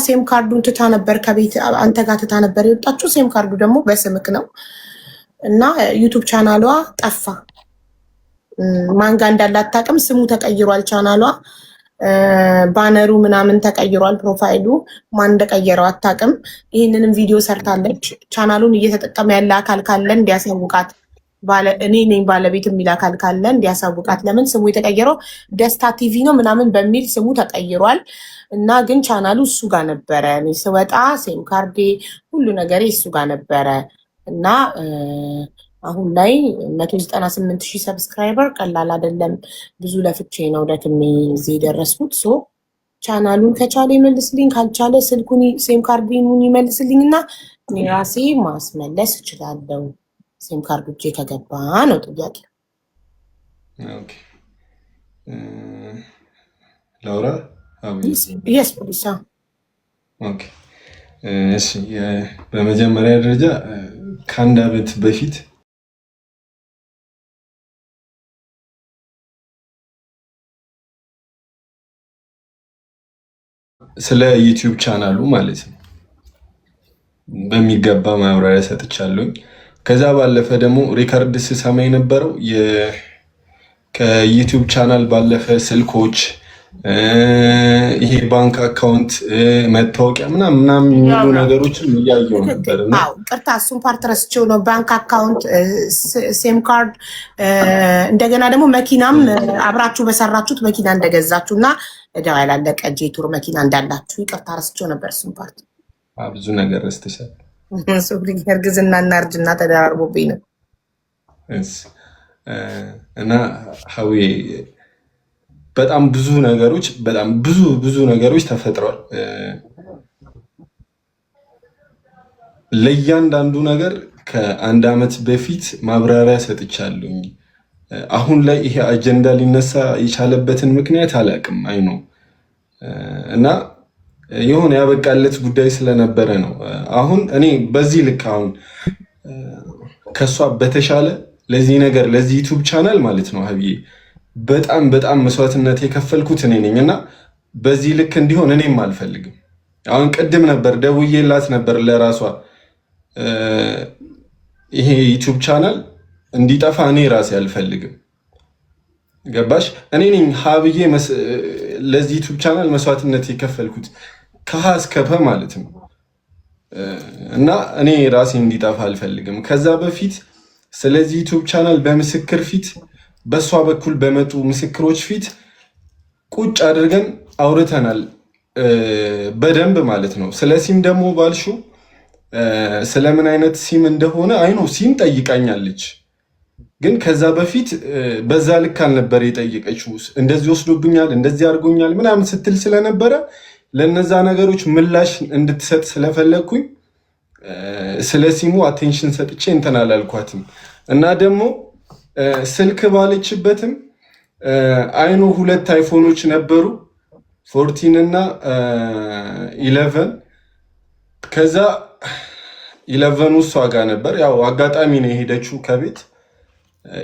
ሴም ካርዱን ትታ ነበር ከቤት አንተ ጋር ትታ ነበር የወጣችው። ሴም ካርዱ ደግሞ በስምክ ነው እና ዩቲዩብ ቻናሏ ጠፋ። ማን ጋር እንዳላት አታውቅም። ስሙ ተቀይሯል። ቻናሏ ባነሩ ምናምን ተቀይሯል። ፕሮፋይሉ ማን እንደቀየረው አታውቅም። ይህንንም ቪዲዮ ሰርታለች። ቻናሉን እየተጠቀመ ያለ አካል ካለ እንዲያሳውቃት፣ እኔ ነኝ ባለቤት የሚል አካል ካለ እንዲያሳውቃት። ለምን ስሙ የተቀየረው ደስታ ቲቪ ነው ምናምን በሚል ስሙ ተቀይሯል። እና ግን ቻናሉ እሱ ጋር ነበረ። እኔ ስወጣ ሴም ካርዴ ሁሉ ነገሬ እሱ ጋር ነበረ። እና አሁን ላይ 198,000 ሰብስክራይበር ቀላል አይደለም። ብዙ ለፍቼ ነው ደክሜ እዚህ የደረስኩት። ሶ ቻናሉን ከቻለ ይመልስልኝ፣ ካልቻለ ስልኩን ሴም ካርዱን ይመልስልኝ እና እኔ ራሴ ማስመለስ እችላለሁ። ሴም ካርዱ እጄ ከገባ ነው ጥያቄ። ኦኬ ላውራ የስ ፖሊሳ ኦኬ። እሺ በመጀመሪያ ደረጃ ከአንድ ዓመት በፊት ስለ ዩቲዩብ ቻናሉ ማለት ነው በሚገባ ማብራሪያ ሰጥቻለሁ። ከዛ ባለፈ ደግሞ ሪከርድ ስሰማ የነበረው ከዩቲዩብ ቻናል ባለፈ ስልኮች፣ ይሄ ባንክ አካውንት፣ መታወቂያ ምናምን የሚሉ ነገሮችን እያየሁ ነበር። ቅርታ እሱን ፓርት ረስቼው ነው። ባንክ አካውንት፣ ሴም ካርድ፣ እንደገና ደግሞ መኪናም አብራችሁ በሰራችሁት መኪና እንደገዛችሁ እና እዳው ያላለቀ ጄቱር መኪና እንዳላችሁ ይቅርታ ረስቼው ነበር። እሱን ፓርት ብዙ ነገር ረስተሻል። እርግዝና እና እርጅና ተደራርቦብኝ ነው እና ሀዊ በጣም ብዙ ነገሮች ተፈጥሯል። ለእያንዳንዱ ነገር ከአንድ ዓመት በፊት ማብራሪያ ሰጥቻለሁኝ። አሁን ላይ ይሄ አጀንዳ ሊነሳ የቻለበትን ምክንያት አላውቅም። አይኖ እና የሆነ ያበቃለት ጉዳይ ስለነበረ ነው። አሁን እኔ በዚህ ልክ አሁን ከሷ በተሻለ ለዚህ ነገር ለዚህ ዩቲዩብ ቻናል ማለት ነው ሀብዬ በጣም መስዋዕትነት የከፈልኩት እኔ ነኝ እና በዚህ ልክ እንዲሆን እኔም አልፈልግም። አሁን ቅድም ነበር ደውዬላት ነበር ለራሷ ይሄ ዩቲዩብ ቻናል እንዲጠፋ እኔ ራሴ አልፈልግም። ገባሽ? እኔ ነኝ ሀብዬ ለዚህ ዩቲዩብ ቻናል መስዋዕትነት የከፈልኩት ከሀ እስከ ፐ ማለት ነው እና እኔ ራሴ እንዲጠፋ አልፈልግም። ከዛ በፊት ስለዚህ ዩቲዩብ ቻናል በምስክር ፊት በሷ በኩል በመጡ ምስክሮች ፊት ቁጭ አድርገን አውርተናል በደንብ ማለት ነው። ስለ ሲም ደግሞ ባልሹ ስለምን አይነት ሲም እንደሆነ አይኖ ሲም ጠይቃኛለች፣ ግን ከዛ በፊት በዛ ልክ አልነበር የጠየቀችው። እንደዚህ ወስዶብኛል፣ እንደዚህ አድርጎኛል ምናምን ስትል ስለነበረ ለነዛ ነገሮች ምላሽ እንድትሰጥ ስለፈለግኩኝ ስለ ሲሙ አቴንሽን ሰጥቼ እንትን አላልኳትም። እና ደግሞ ስልክ ባለችበትም አይኑ 2 አይፎኖች ነበሩ 14 እና 11። ከዛ 11 እሷ ጋር ነበር። ያው አጋጣሚ ነው የሄደችው ከቤት።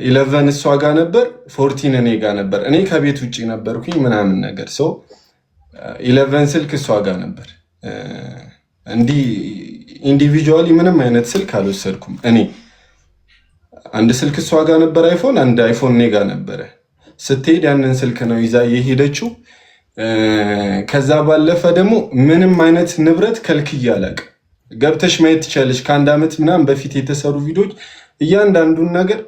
11 እሷ ጋር ነበር፣ 14 እኔ ጋር ነበር። እኔ ከቤት ውጭ ነበርኩኝ ምናምን ነገር ሰው 11 ስልክ እሷ ጋር ነበር። እንዲህ ኢንዲቪጁዋሊ ምንም አይነት ስልክ አልወሰድኩም እኔ። አንድ ስልክ እሷ ጋር ነበር አይፎን፣ አንድ አይፎን እኔ ጋር ነበረ። ስትሄድ ያንን ስልክ ነው ይዛ የሄደችው። ከዛ ባለፈ ደግሞ ምንም አይነት ንብረት ከልክዬ አላውቅም። ገብተሽ ማየት ትችላለሽ። ከአንድ ዓመት ምናምን በፊት የተሰሩ ቪዲዮዎች እያንዳንዱን ነገር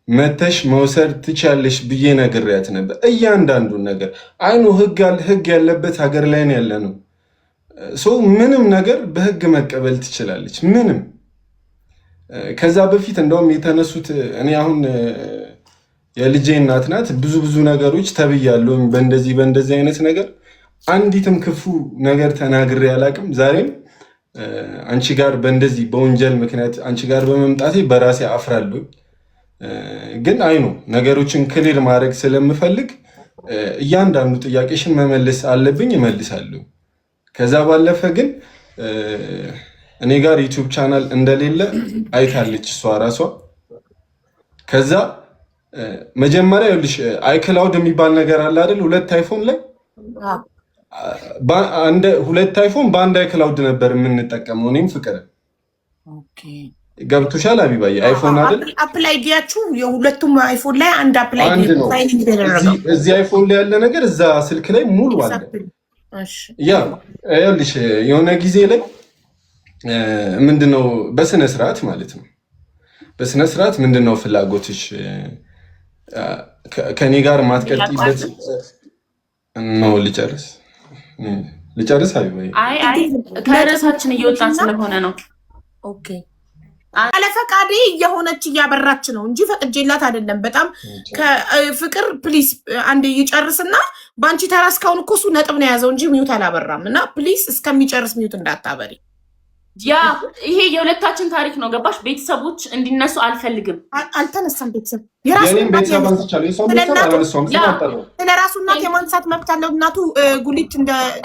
መተሽ መውሰድ ትችላለሽ ብዬ ነግሬያት ነበር። እያንዳንዱን ነገር አይኑ ህግ ያለበት ሀገር ላይ ነው ያለ ነው። ሰው ምንም ነገር በህግ መቀበል ትችላለች። ምንም ከዛ በፊት እንደውም የተነሱት እኔ አሁን የልጄ እናት ናት። ብዙ ነገሮች ተብያለሁ። በእንደዚህ አይነት ነገር አንዲትም ክፉ ነገር ተናግሬ አላውቅም። ዛሬም አንቺ ጋር በእንደዚህ በወንጀል ምክንያት አንቺ ጋር በመምጣቴ በራሴ አፍራለሁ። ግን አይኑ ነገሮችን ክሊር ማድረግ ስለምፈልግ እያንዳንዱ ጥያቄሽን መመለስ አለብኝ፣ እመልሳለሁ። ከዛ ባለፈ ግን እኔ ጋር ዩቲዩብ ቻናል እንደሌለ አይታለች እሷ ራሷ። ከዛ መጀመሪያ ይኸውልሽ አይክላውድ የሚባል ነገር አለ አይደል? 2 አይፎን ላይ ሁለት አይፎን በአንድ አይክላውድ ነበር የምንጠቀመው እኔም ፍቅር። ገብቶሻል ሀቢባዬ? አይፎን አይደል አፕል አይዲያችሁ የሁለቱም አይፎን ላይ አንድ አፕል አይዲ ነው። እዚህ አይፎን ላይ ያለ ነገር እዛ ስልክ ላይ ሙሉ አለ። ያ ይኸውልሽ የሆነ ጊዜ ላይ ምንድነው በስነ ስርዓት ማለት ነው። በስነ ስርዓት ምንድነው ፍላጎትሽ ከኔ ጋር ማትቀጥይበት ነው? ልጨርስ ሀቢባዬ? አይ ከርዕሳችን እየወጣን ስለሆነ ነው። ኦኬ አለፈቃዴ እየሆነች እያበራች ነው እንጂ ፈቅጄላት አይደለም። በጣም ፍቅር ፕሊስ አንድ ይጨርስና በአንቺ ተራ እስካሁን እኮ እሱ ነጥብ ነው የያዘው እንጂ ሚዩት አላበራም። እና ፕሊስ እስከሚጨርስ ሚዩት እንዳታበሪ። ያ ይሄ የሁለታችን ታሪክ ነው። ገባሽ? ቤተሰቦች እንዲነሱ አልፈልግም። አልተነሳም። ቤተሰብ ስለራሱ እናት የማንሳት መብት አለው። እናቱ ጉሊት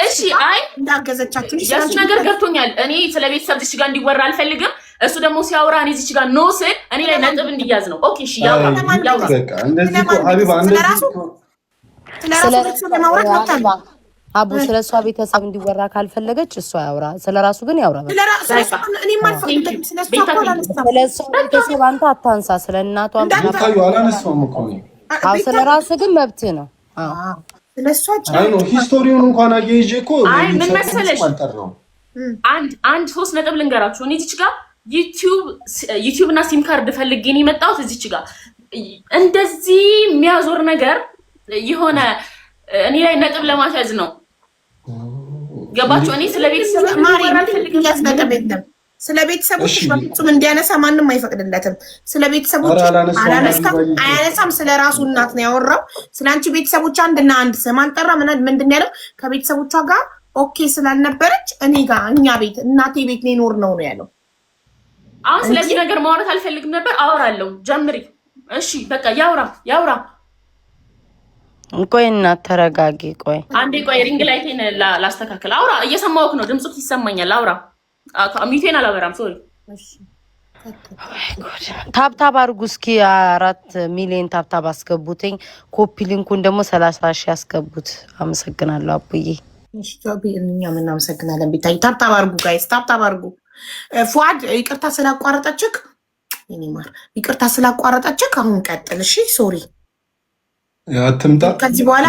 እሺ፣ አይ እንዳገዘቻችሁ የሱ ነገር ገብቶኛል። እኔ ስለ ቤተሰብ እዚህ ጋር እንዲወራ አልፈልግም። እሱ ደግሞ ሲያወራ እኔ እዚህ ጋር ኖ ስል እኔ ላይ ነጥብ እንዲያዝ ነው። ኦኬ እሺ፣ ያውራ አቡ ስለ እሷ ቤተሰብ እንዲወራ ካልፈለገች እሷ ያውራ፣ ስለ ራሱ ግን ያውራ። ስለ እሷ ቤተሰብ አንተ አታንሳ፣ ስለ እናቷ ስለ ራሱ ግን መብት ነው። ሂስቶሪውን እንኳን አያይዤ እኮ ምን መሰለሽ አንድ 3 ነጥብ ልንገራችሁ። እኔ እዚች ጋር ዩቲዩብ እና ሲም ካርድ ፈልጌ ነው የመጣሁት። እዚች ጋር እንደዚህ የሚያዞር ነገር የሆነ እኔ ላይ ነጥብ ለማስያዝ ነው። ገባችሁ? እኔ ስለ ቤተሰብ ስለ ቤተሰቦች በፍጹም እንዲያነሳ ማንም አይፈቅድለትም። ስለ ቤተሰቦች አያነሳም። ስለ ራሱ እናት ነው ያወራው። ስለ አንቺ ቤተሰቦች አንድና አንድ ስም አልጠራ። ምንድን ያለው ከቤተሰቦቿ ጋር ኦኬ ስላልነበረች እኔ ጋር እኛ ቤት እናቴ ቤት ሊኖር ነው ያለው። አሁን ስለዚህ ነገር ማውራት አልፈልግም ነበር። አወራለሁ። ጀምሪ። እሺ በቃ ያውራ። ቆይ እናት ተረጋጊ። ቆይ አንዴ ቆይ፣ ሪንግ ላይቴን ላስተካክል። አውራ። እየሰማሁህ ነው። ድምፁ ይሰማኛል። አውራ። ሚቴን አላበራም። ሶሪ። ታብታብ አድርጉ እስኪ 4 ሚሊዮን ታብታብ አስገቡትኝ። ኮፒ ሊንኩን ደግሞ 30 ሺህ አስገቡት። አመሰግናለሁ አቡዬ። እኛም እናመሰግናለን። ቤታዬ ታብታብ አድርጉ ጋይስ፣ ታብታብ አድርጉ። ፉአድ ይቅርታ ስላቋረጠችክ ይቅርታ ስላቋረጠችክ አሁን ቀጥል። እሺ ሶሪ አትምጣ። ከዚህ በኋላ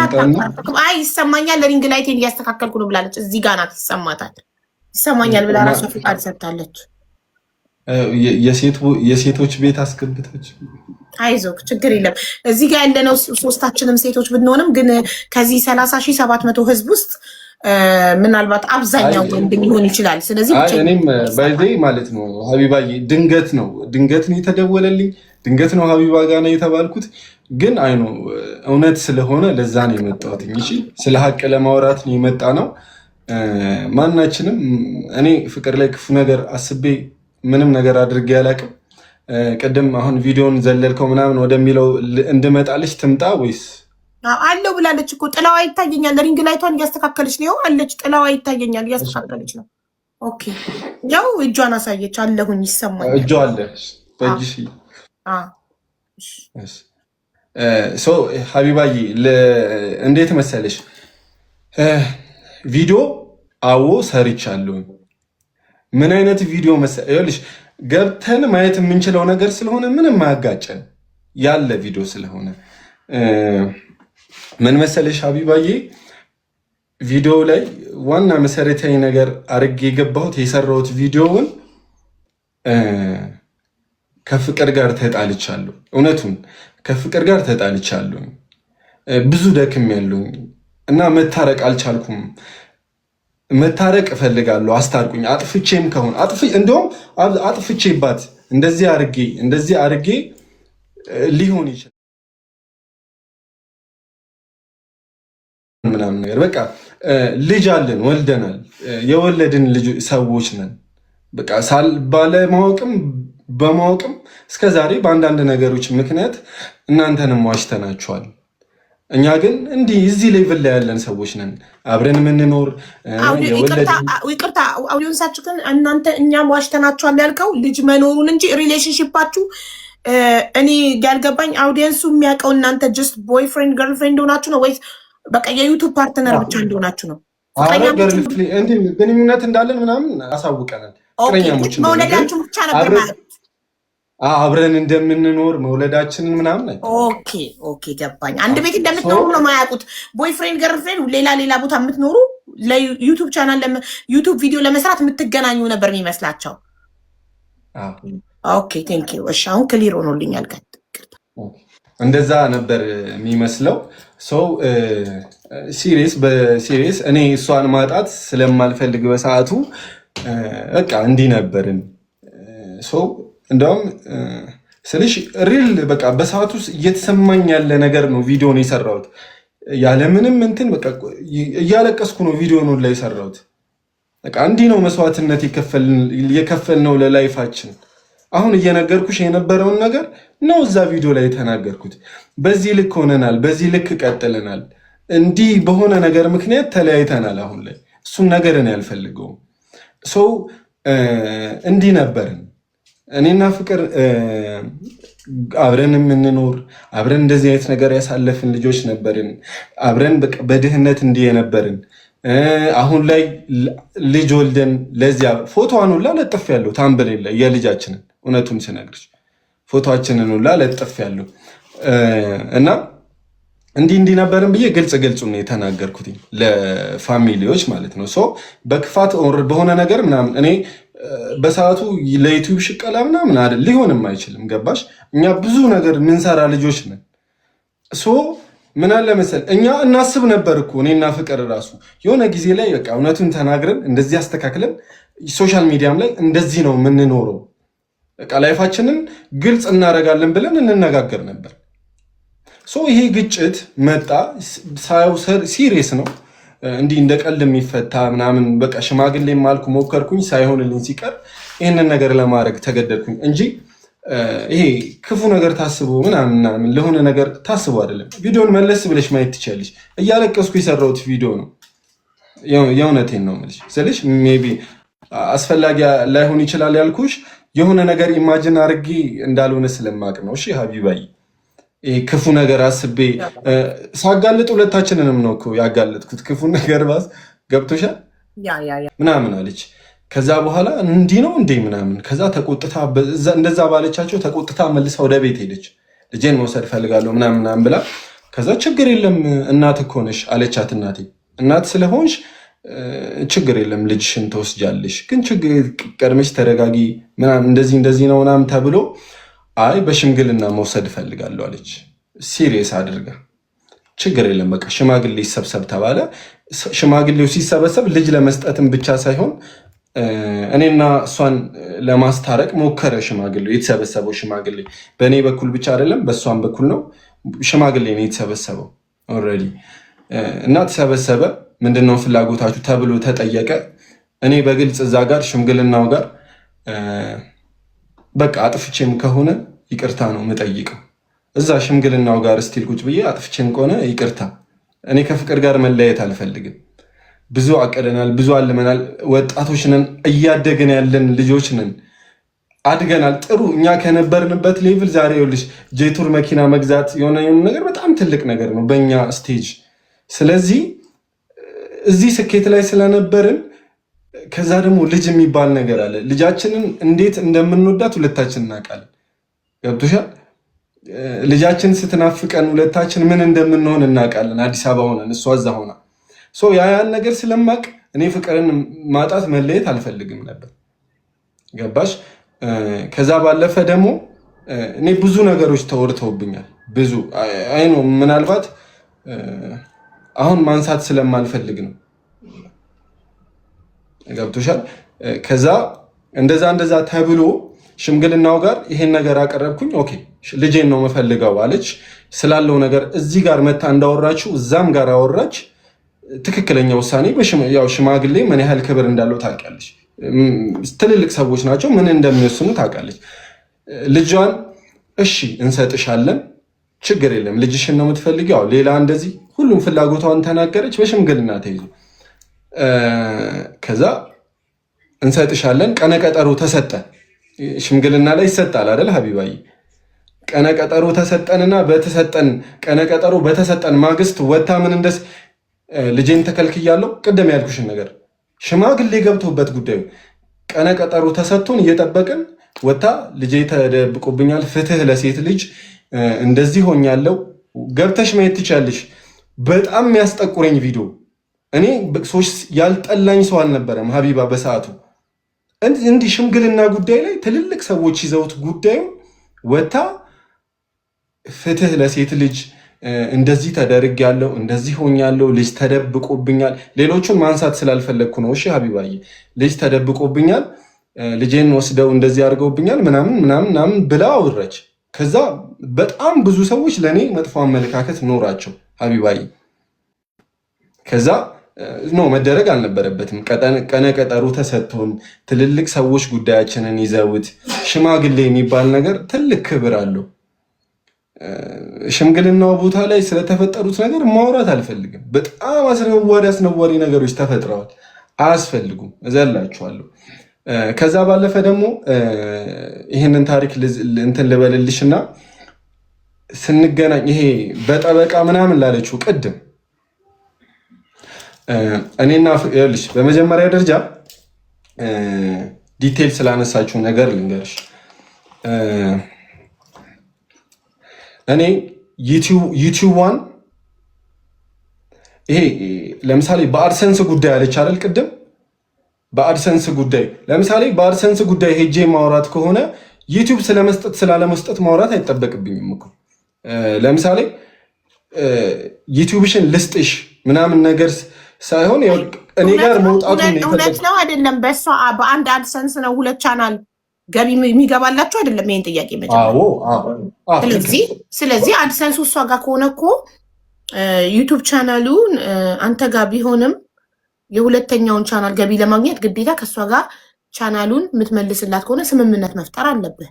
አይ ይሰማኛል። ሪንግ ላይቴን እያስተካከልኩ ነው ብላለች። እዚህ ጋር ናት። ይሰማኛል ብላ ራሷ ፍቃድ ሰጥታለች። የሴቶች ቤት አስገብተች። አይዞክ ችግር የለም። እዚህ ጋር ያለነው ሶስታችንም ሴቶች ብንሆንም ግን ከዚህ 30,700 ህዝብ ውስጥ ምናልባት አብዛኛው ወንድ ሊሆን ይችላል። ስለዚህ እኔም ባይዜ ማለት ነው ሀቢባዬ ድንገት ነው የተደወለልኝ። ድንገት ነው ሀቢባ ጋር ነው የተባልኩት። ግን አይኖ እውነት ስለሆነ ለዛ ነው የመጣሁት። እሺ ስለ ሀቅ ለማውራት ነው የመጣ ነው። ማናችንም እኔ ፍቅር ላይ ክፉ ነገር አስቤ ምንም ነገር አድርጌ አላውቅም። ቅድም አሁን ቪዲዮን ዘለልከው ምናምን ወደሚለው እንድመጣልሽ ትምጣ ወይስ አለው ብላለች እኮ። ጥላዋ ይታየኛል። ሪንግ ላይቷን እያስተካከለች ነው አለች። ጥላዋ ይታየኛል፣ እያስተካከለች ነው። ኦኬ ያው እጇን አሳየች። አለሁኝ ይሰማኛል። እጇ አለ በእጅሽ። ሀቢባዬ እንዴት መሰለሽ ቪዲዮ አዎ ሰርቻለሁ። ምን አይነት ቪዲዮ መሰለሽ ገብተን ማየት የምንችለው ነገር ስለሆነ ምንም ማያጋጨን ያለ ቪዲዮ ስለሆነ ምን መሰለሽ ሀቢባዬ ቪዲዮ ላይ ዋና መሰረታዊ ነገር አድርጌ የገባሁት የሰራሁት ቪዲዮውን ከፍቅር ጋር ተጣልቻለሁ። እውነቱን ከፍቅር ጋር ተጣልቻለሁ። ብዙ ደክም ያለሁኝ እና መታረቅ አልቻልኩም። መታረቅ እፈልጋለሁ። አስታርቁኝ። አጥፍቼም ከሆነ እንደውም አጥፍቼባት እንደዚህ አድርጌ ሊሆን ይችላል ምናምን ነገር በቃ ልጅ አለን፣ ወልደናል፣ የወለድን ልጅ ሰዎች ነን። በቃ ባለማወቅም በማወቅም እስከዛሬ በአንዳንድ ነገሮች ምክንያት እናንተንም ዋሽተናችኋል። እኛ ግን እንዲህ እዚህ ሌቭል ላይ ያለን ሰዎች ነን፣ አብረን የምንኖር። ይቅርታ አውዲየንሳችሁ ግን እናንተ እኛም ዋሽተናችኋል ያልከው ልጅ መኖሩን እንጂ ሪሌሽንሽፓችሁ እኔ ያልገባኝ አውዲየንሱ የሚያውቀው እናንተ ጀስት ቦይፍሬንድ ገርልፍሬንድ ሆናችሁ ነው ወይስ በቃ የዩቱብ ፓርትነር ብቻ እንደሆናችሁ ነው? ግንኙነት እንዳለን ምናምን አሳውቀናል። ፍቅረኛሞች መውለዳችሁ ብቻ ነበር ማለት አብረን እንደምንኖር መውለዳችንን ምናምን። ኦኬ ገባኝ። አንድ ቤት እንደምትኖሩ ነው የማያውቁት። ቦይፍሬንድ ገርልፍሬንድ ሌላ ቦታ የምትኖሩ ለዩቱብ ቻናል ዩቱብ ቪዲዮ ለመስራት የምትገናኙ ነበር የሚመስላቸው። ኦኬ ቴንክ ዩ። እሺ አሁን ክሊር ሆኖልኛል። እንደዛ ነበር የሚመስለው። ሰው በሲሪየስ እኔ እሷን ማጣት ስለማልፈልግ በሰዓቱ በቃ እንዲህ ነበርን። ሰው እንደውም ስልሽ ሪል በቃ በሰዓቱ እየተሰማኝ ያለ ነገር ነው ቪዲዮን የሰራሁት። ያለምንም እንትን በቃ እያለቀስኩ ነው ቪዲዮን ላይ የሰራሁት። በቃ እንዲህ ነው መስዋዕትነት የከፈልነው ለላይፋችን። አሁን እየነገርኩሽ የነበረውን ነገር ነው እዛ ቪዲዮ ላይ የተናገርኩት። በዚህ ልክ ሆነናል፣ በዚህ ልክ ቀጥለናል፣ እንዲህ በሆነ ነገር ምክንያት ተለያይተናል። አሁን ላይ እሱን ነገር እኔ አልፈልገውም። ሰው እንዲህ ነበርን እኔና ፍቅር አብረን የምንኖር አብረን እንደዚህ አይነት ነገር ያሳለፍን ልጆች ነበርን። አብረን በድህነት እንዲህ የነበርን አሁን ላይ ልጅ ወልደን ለዚያ ፎቶዋን ሁላ ለጥፍ ያለው ታምብሌን ላይ የልጃችንን እውነቱን ስነግርሽ ፎቶአችንን ሁላ ለጥፍ ያለው እና እንዲህ ነበርን ብዬ ግልጽ ነው የተናገርኩት ለፋሚሊዎች ማለት ነው። ሶ በክፋት በሆነ ነገር ምናምን እኔ በሰዓቱ ለዩቲዩብ ሽቀላ ምናምን አይደል ሊሆንም አይችልም። ገባሽ? እኛ ብዙ ነገር ምንሰራ ልጆች ነን። ሶ ምን አለ መሰል እኛ እናስብ ነበር እኮ እኔና ፍቅር ራሱ የሆነ ጊዜ ላይ በቃ እውነቱን ተናግረን እንደዚህ አስተካክለን ሶሻል ሚዲያም ላይ እንደዚህ ነው የምንኖረው በቃ ላይፋችንን ግልጽ እናደርጋለን ብለን እንነጋገር ነበር። ሶ ይሄ ግጭት መጣ። ሳይው ሲሪየስ ነው እንዲህ እንደ ቀልድ የሚፈታ ምናምን በቃ ሽማግሌ ማልኩ ሞከርኩኝ፣ ሳይሆንልኝ ሲቀር ይህንን ነገር ለማድረግ ተገደድኩኝ እንጂ ይሄ ክፉ ነገር ታስቦ ምናምን ለሆነ ነገር ታስቦ አይደለም። ቪዲዮን መለስ ብለሽ ማየት ትችያለሽ። እያለቀስኩ የሰራሁት ቪዲዮ ነው። የእውነቴን ነው የምልሽ ስልሽ ሜይ ቢ አስፈላጊ ላይሆን ይችላል ያልኩሽ የሆነ ነገር ኢማጂን አድርጌ እንዳልሆነ ስለማቅ ነው። እሺ ሀቢባይ ክፉ ነገር አስቤ ሳጋልጥ ሁለታችንንም ነው እኮ ያጋለጥኩት። ክፉ ነገር ባስ ገብቶሻል ምናምን አለች። ከዛ በኋላ እንዲህ ነው እንዴ ምናምን ከዛ ተቆጥታ እንደዛ ባለቻቸው ተቆጥታ መልሳ ወደ ቤት ሄደች። ልጄን መውሰድ ፈልጋለሁ ምናምን ብላ ከዛ ችግር የለም እናት እኮ ነሽ አለቻት። እናት ስለሆንሽ ችግር የለም ልጅሽን ተወስጃለሽ፣ ግን ችግር ቀድመሽ ተረጋጊ ምናምን እንደዚህ ነው ምናምን ተብሎ አይ በሽምግልና መውሰድ ፈልጋለሁ አለች። ሲሪየስ አድርጋ ችግር የለም በቃ ሽማግሌ ይሰብሰብ ተባለ። ሽማግሌው ሲሰበሰብ ልጅ ለመስጠትም ብቻ ሳይሆን እኔና እሷን ለማስታረቅ ሞከረ ሽማግሌው። የተሰበሰበው ሽማግሌ በእኔ በኩል ብቻ አይደለም በእሷን በኩል ነው። ሽማግሌ ነው የተሰበሰበው ኦልሬዲ እና ተሰበሰበ። ምንድነው ፍላጎታችሁ ተብሎ ተጠየቀ። እኔ በግልጽ እዛ ጋር ሽምግልናው ጋር በቃ አጥፍቼም ከሆነ ይቅርታ ነው የምጠይቀው። እዛ ሽምግልናው ጋር ስቲል ቁጭ ብዬ አጥፍቼም ከሆነ ይቅርታ፣ እኔ ከፍቅር ጋር መለያየት አልፈልግም። ብዙ አቅደናል፣ ብዙ አልመናል። ወጣቶች ነን፣ እያደግን ያለን ልጆች ነን፣ አድገናል። ጥሩ እኛ ከነበርንበት ሌቭል ዛሬ ይኸውልሽ ጄቱር መኪና መግዛት የሆነ ነገር በጣም ትልቅ ነገር ነው በእኛ ስቴጅ። ስለዚህ እዚህ ስኬት ላይ ስለነበርን ከዛ ደግሞ ልጅ የሚባል ነገር አለ። ልጃችንን እንዴት እንደምንወዳት ሁለታችን እናውቃለን። ገብቶሻል? ልጃችን ስትናፍቀን ሁለታችን ምን እንደምንሆን እናውቃለን። አዲስ አበባ ሆነን እሷ እዛ ሆና ያን ነገር ስለማቅ እኔ ፍቅርን ማጣት መለየት አልፈልግም ነበር። ገባሽ? ከዛ ባለፈ ደግሞ እኔ ብዙ ነገሮች ተወርተውብኛል። ብዙ አይኖ ምናልባት አሁን ማንሳት ስለማልፈልግ ነው። ገብቶሻል? ከዛ እንደዛ ተብሎ ሽምግልናው ጋር ይሄን ነገር አቀረብኩኝ። ኦኬ ልጄን ነው መፈልገው አለች። ስላለው ነገር እዚህ ጋር መታ እንዳወራችው እዛም ጋር አወራች። ትክክለኛ ውሳኔ ያው ሽማግሌ ምን ያህል ክብር እንዳለው ታውቂያለሽ። ትልልቅ ሰዎች ናቸው፣ ምን እንደሚወስኑ ታውቃለች። ልጇን እሺ እንሰጥሻለን፣ ችግር የለም ልጅሽን ነው የምትፈልጊው፣ ሌላ እንደዚህ ሁሉም ፍላጎቷን ተናገረች። በሽምግልና ተይዞ ከዛ እንሰጥሻለን ቀነቀጠሮ ተሰጠ። ሽምግልና ላይ ይሰጣል አይደል ሀቢባይ? ቀነቀጠሮ ተሰጠንና በተሰጠን ቀነቀጠሮ በተሰጠን ማግስት ወታ ምን ልጄን ተከልክያለሁ። ቅድም ያልኩሽን ነገር ሽማግሌ ገብቶበት ጉዳዩ ቀነ ቀጠሮ ተሰጥቶን እየጠበቅን ወታ ልጄ ተደብቆብኛል፣ ፍትህ ለሴት ልጅ እንደዚህ ሆኛለሁ። ገብተሽ ማየት ትችያለሽ። በጣም የሚያስጠቁረኝ ቪዲዮ። እኔ ሰዎች ያልጠላኝ ሰው አልነበረም ሀቢባ በሰዓቱ እንዲህ ሽምግልና ጉዳይ ላይ ትልልቅ ሰዎች ይዘውት ጉዳዩ ወታ ፍትህ ለሴት ልጅ እንደዚህ ተደርጌያለሁ፣ እንደዚህ ሆኛለሁ፣ ልጅ ተደብቆብኛል። ሌሎቹን ማንሳት ስላልፈለግኩ ነው። እሺ ሀቢባዬ፣ ልጅ ተደብቆብኛል፣ ልጄን ወስደው እንደዚህ አድርገውብኛል ምናምን ብላ አወራች። ከዛ በጣም ብዙ ሰዎች ለእኔ መጥፎ አመለካከት ኖራቸው ሀቢባዬ። ከዛ ኖ መደረግ አልነበረበትም። ቀነ ቀጠሩ ተሰጥቶን ትልልቅ ሰዎች ጉዳያችንን ይዘውት ሽማግሌ የሚባል ነገር ትልቅ ክብር አለው። ሽምግልናው ቦታ ላይ ስለተፈጠሩት ነገር ማውራት አልፈልግም። በጣም አስነዋሪ ነገሮች ተፈጥረዋል፣ አያስፈልጉም፣ እዘላችኋለሁ። ከዛ ባለፈ ደግሞ ይህንን ታሪክ እንትን ልበልልሽና ስንገናኝ ይሄ በጠበቃ ምናምን ላለችው ቅድም እኔና ይኸውልሽ፣ በመጀመሪያ ደረጃ ዲቴል ስላነሳችው ነገር ልንገርሽ። እኔ ዩቲዩብዋን ይሄ ለምሳሌ በአድሰንስ ጉዳይ አለች አይደል? ቅድም በአድሰንስ ጉዳይ ለምሳሌ በአድሰንስ ጉዳይ ሄጄ ማውራት ከሆነ ዩቲዩብ ስለመስጠት ስላለመስጠት ማውራት አይጠበቅብኝም እኮ። ለምሳሌ ዩቲዩብሽን ልስጥሽ ምናምን ነገር ሳይሆን እኔ ጋር መውጣቱ እውነት ነው አይደለም? በእሷ በአንድ አድሰንስ ነው 2 ቻናል ገቢ የሚገባላቸው አይደለም? ይሄን ጥያቄ መጀመሪያ። ስለዚህ አድሰንሱ እሷ ጋር ከሆነ እኮ ዩቱብ ቻናሉን አንተ ጋር ቢሆንም የሁለተኛውን ቻናል ገቢ ለማግኘት ግዴታ ከእሷ ጋር ቻናሉን የምትመልስላት ከሆነ ስምምነት መፍጠር አለብህ።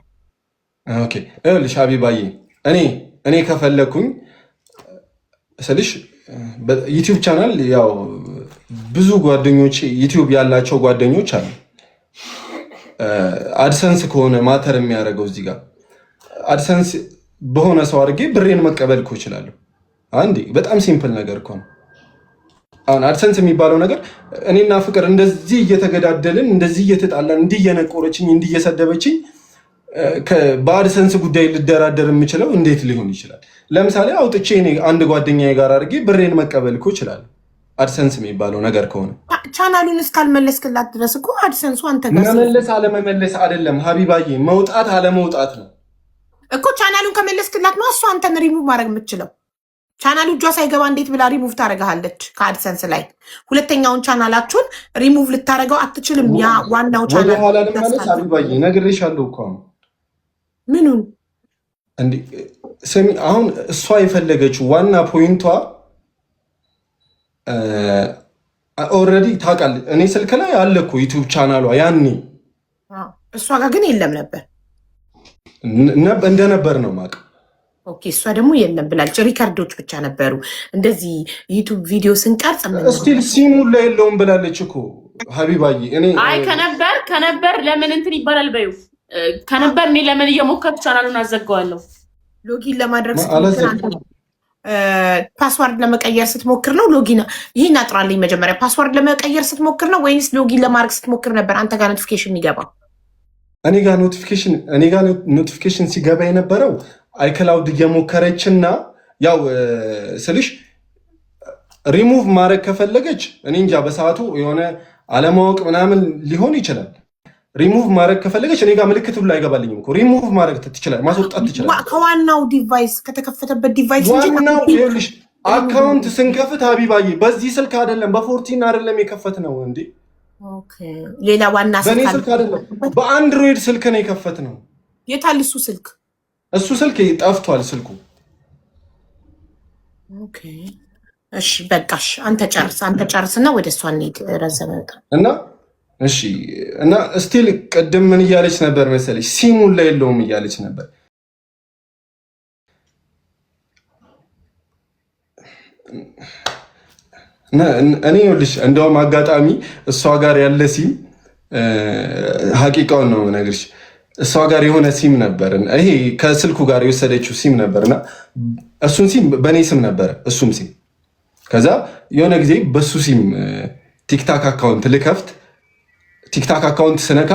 ኦኬ ይኸውልሽ ሀቢባዬ፣ እኔ ከፈለኩኝ ስልሽ ዩቲዩብ ቻናል ያው ብዙ ጓደኞች ዩቲዩብ ያላቸው ጓደኞች አሉ። አድሰንስ ከሆነ ማተር የሚያደርገው እዚህ ጋር አድሰንስ በሆነ ሰው አድርጌ ብሬን መቀበል እኮ እችላለሁ። አንዴ በጣም ሲምፕል ነገር እኮ ነው። አሁን አድሰንስ የሚባለው ነገር እኔና ፍቅር እንደዚህ እየተገዳደልን እንደዚህ እየተጣላን እንዲህ እየነቆረችኝ እንዲህ እየሰደበችኝ በአድሰንስ ጉዳይ ልደራደር የምችለው እንዴት ሊሆን ይችላል? ለምሳሌ አውጥቼ እኔ አንድ ጓደኛዬ ጋር አድርጌ ብሬን መቀበል እኮ እችላለሁ። አድሰንስ የሚባለው ነገር ከሆነ ቻናሉን እስካልመለስክላት ድረስ እኮ አድሰንሱ አንተ ጋር መመለስ አለመመለስ አይደለም ሀቢባዬ፣ መውጣት አለመውጣት ነው እኮ። ቻናሉን ከመለስክላት ነው እሷ አንተን ሪሙቭ ማድረግ የምትችለው። ቻናሉ እጇ ሳይገባ እንዴት ብላ ሪሙቭ ታደርግሃለች ከአድሰንስ ላይ? ሁለተኛውን ቻናላችሁን ሪሙቭ ልታደርገው አትችልም። ያ ዋናው ቻናል ወደ ኋላ ልመለስ ሀቢባዬ፣ ነግሬሻለሁ እኮ አሁን ምኑን እንዴ ስሚ። አሁን እሷ የፈለገችው ዋና ፖይንቷ ኦልሬዲ ታውቃለች። እኔ ስልክ ላይ አለ እኮ ዩቲዩብ ቻናሏ ያኔ፣ እሷ ጋር ግን የለም ነበር። እንደነበር ነው የማውቀው። ኦኬ፣ እሷ ደግሞ የለም ብላለች። ሪከርዶች ብቻ ነበሩ። እንደዚህ ዩቲዩብ ቪዲዮ ስንቀርጽ ስቲል ሲሙ ላይ የለውም ብላለች እኮ ሀቢባዬ። እኔ አይ ከነበር ለምን እንትን ይባላል በይው። ከነበር እኔ ለምን እየሞከርኩ ቻናሉን አዘጋዋለሁ። ሎጊን ለማድረግ ፓስዋርድ ለመቀየር ስትሞክር ነው ሎጊን። ይህን አጥራልኝ መጀመሪያ። ፓስዋርድ ለመቀየር ስትሞክር ነው ወይንስ ሎጊን ለማድረግ ስትሞክር ነበር አንተ ጋር ኖቲፊኬሽን የሚገባው? እኔ ጋር ኖቲፊኬሽን ሲገባ የነበረው አይክላውድ እየሞከረችና ያው ስልሽ ሪሙቭ ማድረግ ከፈለገች እኔ እንጃ በሰዓቱ የሆነ አለማወቅ ምናምን ሊሆን ይችላል። ሪሙቭ ማድረግ ከፈለገች እኔ ጋር ምልክት ብሎ አይገባልኝም እኮ። ሪሙቭ ማድረግ ትችላል፣ ማስወጣት ትችላል ከዋናው ዲቫይስ ከተከፈተበት ዲቫይስ እንጂ ዋናው ይኸውልሽ አካውንት ስንከፍት ሀቢባዬ በዚህ ስልክ አይደለም በ14 አይደለም የከፈት ነው እንዴ። ኦኬ፣ ሌላ ዋና ስልክ አይደለም በአንድሮይድ ስልክ ነው የከፈት ነው። የታል እሱ ስልክ? እሱ ስልክ ጠፍቷል ስልኩ። ኦኬ እሺ በቃሽ። አንተ ጨርስና ወደ እሷ እንሂድ። ረዘመ እና እሺ እና ስቲል ቅድም ምን እያለች ነበር መሰለሽ? ሲሙን ላይ የለውም እያለች ነበር። እኔ ይኸውልሽ እንደውም አጋጣሚ እሷ ጋር ያለ ሲም ሀቂቃውን ነው የምነግርሽ። እሷ ጋር የሆነ ሲም ነበር፣ ይሄ ከስልኩ ጋር የወሰደችው ሲም ነበርና እሱን ሲም በእኔ ስም ነበረ። እሱም ሲም ከዛ የሆነ ጊዜ በሱ ሲም ቲክታክ አካውንት ልከፍት ቲክታክ አካውንት ስነካ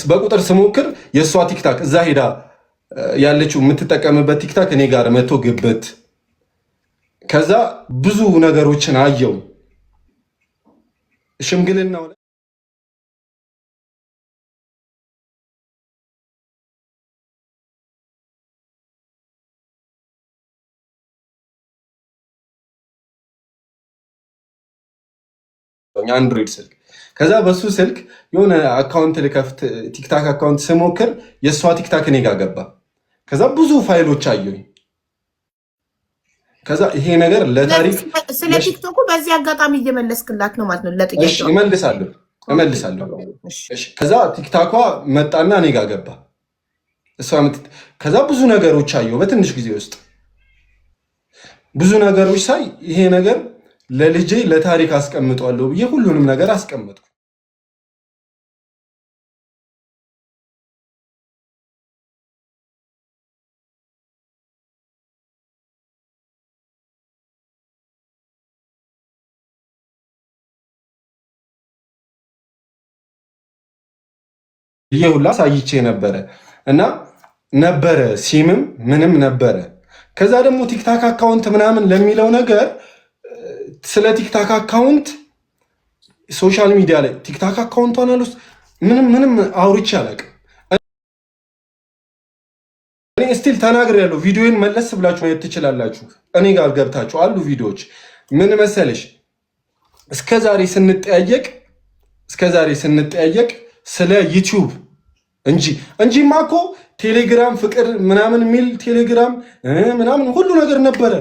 በቁጥር ስሞክር የእሷ ቲክታክ እዛ ሄዳ ያለችው የምትጠቀምበት ቲክታክ እኔ ጋር መቶ ግበት። ከዛ ብዙ ነገሮችን አየው። ሽምግልናው አንድሮይድ ስልክ ከዛ በሱ ስልክ የሆነ አካውንት ልከፍት ቲክታክ አካውንት ስሞክር የእሷ ቲክታክ እኔ ጋር ገባ። ከዛ ብዙ ፋይሎች አየሁኝ። ከዛ ይሄ ነገር ለታሪክ ስለ ቲክቶኩ በዚህ አጋጣሚ እየመለስክላት ነው ማለት ነው ለጥያቄው? እሺ እመልሳለሁ። እሺ ከዛ ቲክታኳ መጣና እኔ ጋር ገባ። ከዛ ብዙ ነገሮች አየሁ። በትንሽ ጊዜ ውስጥ ብዙ ነገሮች ሳይ ይሄ ነገር ለልጄ ለታሪክ አስቀምጧለሁ ብዬ ሁሉንም ነገር አስቀመጥኩ። ይሄ ሁላ ሳይቼ ነበረ እና ነበረ ሲምም ምንም ነበረ። ከዛ ደግሞ ቲክታክ አካውንት ምናምን ለሚለው ነገር ስለ ቲክታክ አካውንት ሶሻል ሚዲያ ላይ ቲክታክ አካውንቷን አሉስ ምንም አውርቼ አላውቅም። እኔ ስቲል ተናግሬያለሁ። ቪዲዮን መለስ ብላችሁ ማየት ትችላላችሁ። እኔ ጋር ገብታችሁ አሉ ቪዲዮዎች። ምን መሰለሽ እስከዛሬ ስንጠያየቅ ስለ ዩቲዩብ እንጂማ እኮ ቴሌግራም ፍቅር ምናምን የሚል ቴሌግራም ምናምን ሁሉ ነገር ነበረ።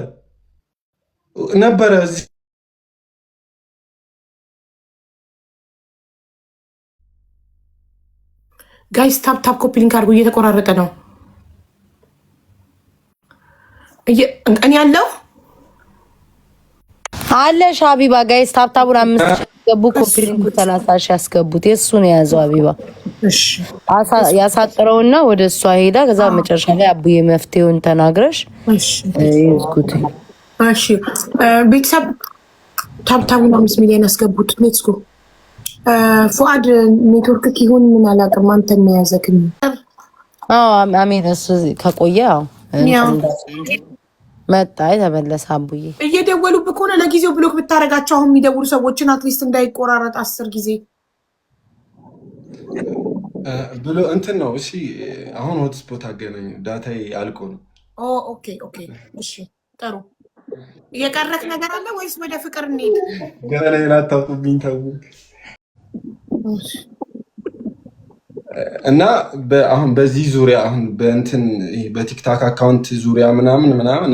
ጋይስ ታፕ ኮፒ ሊንክ አድርጉ። እየተቆራረጠ ነው። እኔ ያለው አለሽ ሀቢባ ጋይስ ታፕታቡን 5 ያስገቡ ኮፒ ሊንኩ 30 ሺህ ያስገቡት። የሱን የያዘው ሀቢባ እሺ ያሳጥረውና ወደ እሷ ሄዳ ከዛ መጨረሻ ላይ አቡዬ መፍትሄውን ተናግረሽ ይዝጉት። እሺ ቤተሰብ ታፕታቡን 5 ሚሊዮን ያስገቡት። ሌትስ ጎ ፉአድ ኔትወርክ ይሁን ምን አላውቅም። አንተ የሚያዘክኝ አሜን። እሱ ከቆየ መጣ ተመለሰ። አቡዬ እየደወሉብህ ከሆነ ለጊዜው ብሎክ ብታረጋቸው አሁን የሚደውሉ ሰዎችን አትሊስት እንዳይቆራረጥ 10 ጊዜ ብሎ እንትን ነው። እሺ አሁን ሆትስፖት አገናኝ ዳታዬ አልቆ ነው። ኦኬ እሺ ጥሩ። የቀረክ ነገር አለ ወይስ ወደ ፍቅር እንሂድ? ገና ሌላ አታውጡብኝ ተው። እና አሁን በዚህ ዙሪያ አሁን በእንትን በቲክታክ አካውንት ዙሪያ ምናምን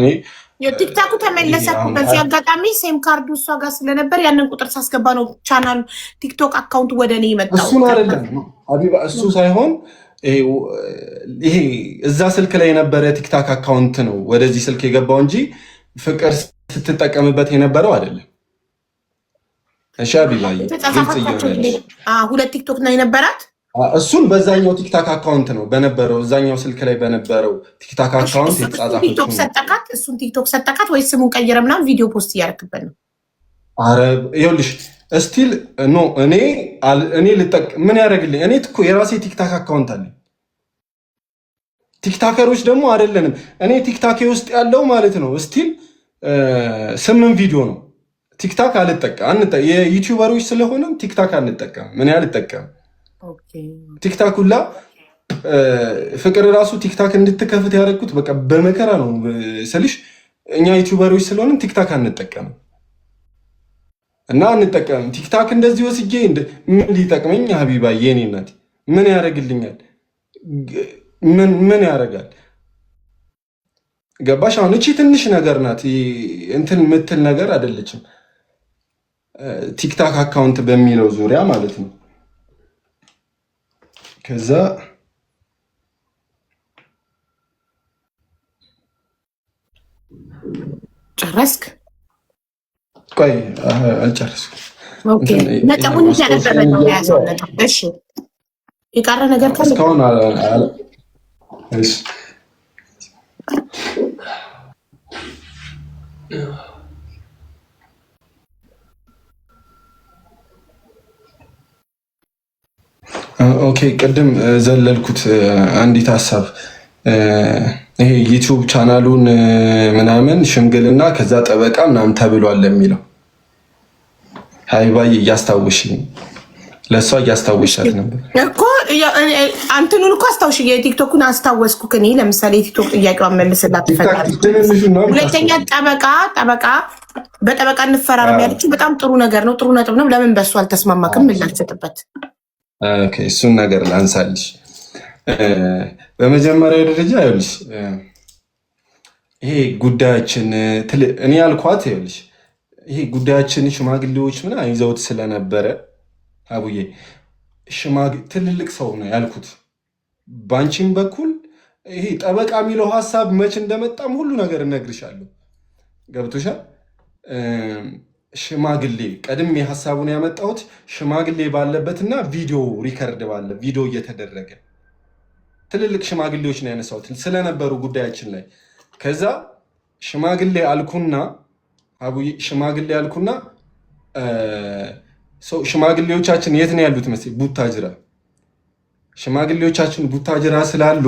የቲክታኩ ተመለሰ። በዚህ አጋጣሚ ሴም ካርዱ እሷ ጋር ስለነበር ያንን ቁጥር ሳስገባ ነው ቻናል ቲክቶክ አካውንት ወደ እኔ የመጣው። እሱን አይደለም ሀቢባ፣ እሱ ሳይሆን ይሄ እዛ ስልክ ላይ የነበረ ቲክታክ አካውንት ነው ወደዚህ ስልክ የገባው እንጂ ፍቅር ስትጠቀምበት የነበረው አይደለም። እሺ ሀቢባ፣ ሁለት ቲክቶክ ነው የነበራት። እሱን በዛኛው ቲክታክ አካውንት ነው በነበረው እዛኛው ስልክ ላይ በነበረው ቲክታክ አካውንት ቲክቶክ ሰጠቃት። እሱን ቲክቶክ ሰጠቃት ወይስ ስሙን ቀየረ ምናምን ቪዲዮ ፖስት እያደረክበት ነው? አረ ይኸውልሽ እስቲል ኖ እኔ ልጠቅ ምን ያደርግልኝ? እኔ እኮ የራሴ ቲክታክ አካውንት አለኝ። ቲክታከሮች ደግሞ አይደለንም። እኔ ቲክታክ ውስጥ ያለው ማለት ነው እስቲል 8 ቪዲዮ ነው። ቲክታክ አልጠቀም የዩቲዩበሮች ስለሆነም ቲክታክ አንጠቀም። ምን አልጠቀም ቲክታክ ሁላ ፍቅር ራሱ ቲክታክ እንድትከፍት ያደረኩት በቃ በመከራ ነው ስልሽ፣ እኛ ዩቲዩበሮች ስለሆነም ቲክታክ አንጠቀም እና አንጠቀም። ቲክታክ እንደዚህ ወስጄ ምን ሊጠቅመኝ ሀቢባ የኔ እናት ምን ያደርግልኛል? ምን ያደርጋል? ገባሽ? አሁን እቺ ትንሽ ነገር ናት፣ እንትን የምትል ነገር አይደለችም። ቲክታክ አካውንት በሚለው ዙሪያ ማለት ነው። ከዛ ጨረስክ? ቆይ አልጨረስኩም። ኦኬ ነጥቡን ያነበበ ነው ያዘው ነጥብ። እሺ የቀረ ነገር ካለ እስካሁን እሺ ኦኬ ቅድም ዘለልኩት አንዲት ሀሳብ ይሄ ዩቲዩብ ቻናሉን ምናምን ሽምግልና ከዛ ጠበቃ ምናምን ተብሏል የሚለው ሀይባይ እያስታወሽኝ ለሷ እያስታወሻት ነበር እኮ አንተኑን እኮ አስታውሽ የቲክቶኩን አስታወስኩ እኔ ለምሳሌ ቲክቶክ ጥያቄዋን መልስላት ይፈልጋል ሁለተኛ ጠበቃ በጠበቃ እንፈራረም ያለችው በጣም ጥሩ ነገር ነው ጥሩ ነጥብ ነው ለምን በሱ አልተስማማክም ምላልሰጥበት ኦኬ እሱን ነገር ላንሳልሽ በመጀመሪያ ደረጃ ይኸውልሽ ይሄ ጉዳያችን እኔ ያልኳት ይኸውልሽ ይሄ ጉዳያችን ሽማግሌዎች ምናምን ይዘውት ስለነበረ አቡዬ ትልልቅ ሰው ነው ያልኩት ባንቺም በኩል ይሄ ጠበቃ የሚለው ሐሳብ መች እንደመጣም ሁሉ ነገር እነግርሻለሁ ገብቶሻል ሽማግሌ ቀድሜ ሐሳቡን ያመጣሁት ሽማግሌ ባለበትና ቪዲዮ ሪከርድ ባለ ቪዲዮ እየተደረገ ትልልቅ ሽማግሌዎች ነው ያነሳሁት ስለነበሩ ጉዳያችን ላይ ከዛ ሽማግሌ አልኩና አቡዬ ሽማግሌ አልኩና ሽማግሌዎቻችን የት ነው ያሉት መሰለኝ ቡታጅራ ሽማግሌዎቻችን ቡታጅራ ስላሉ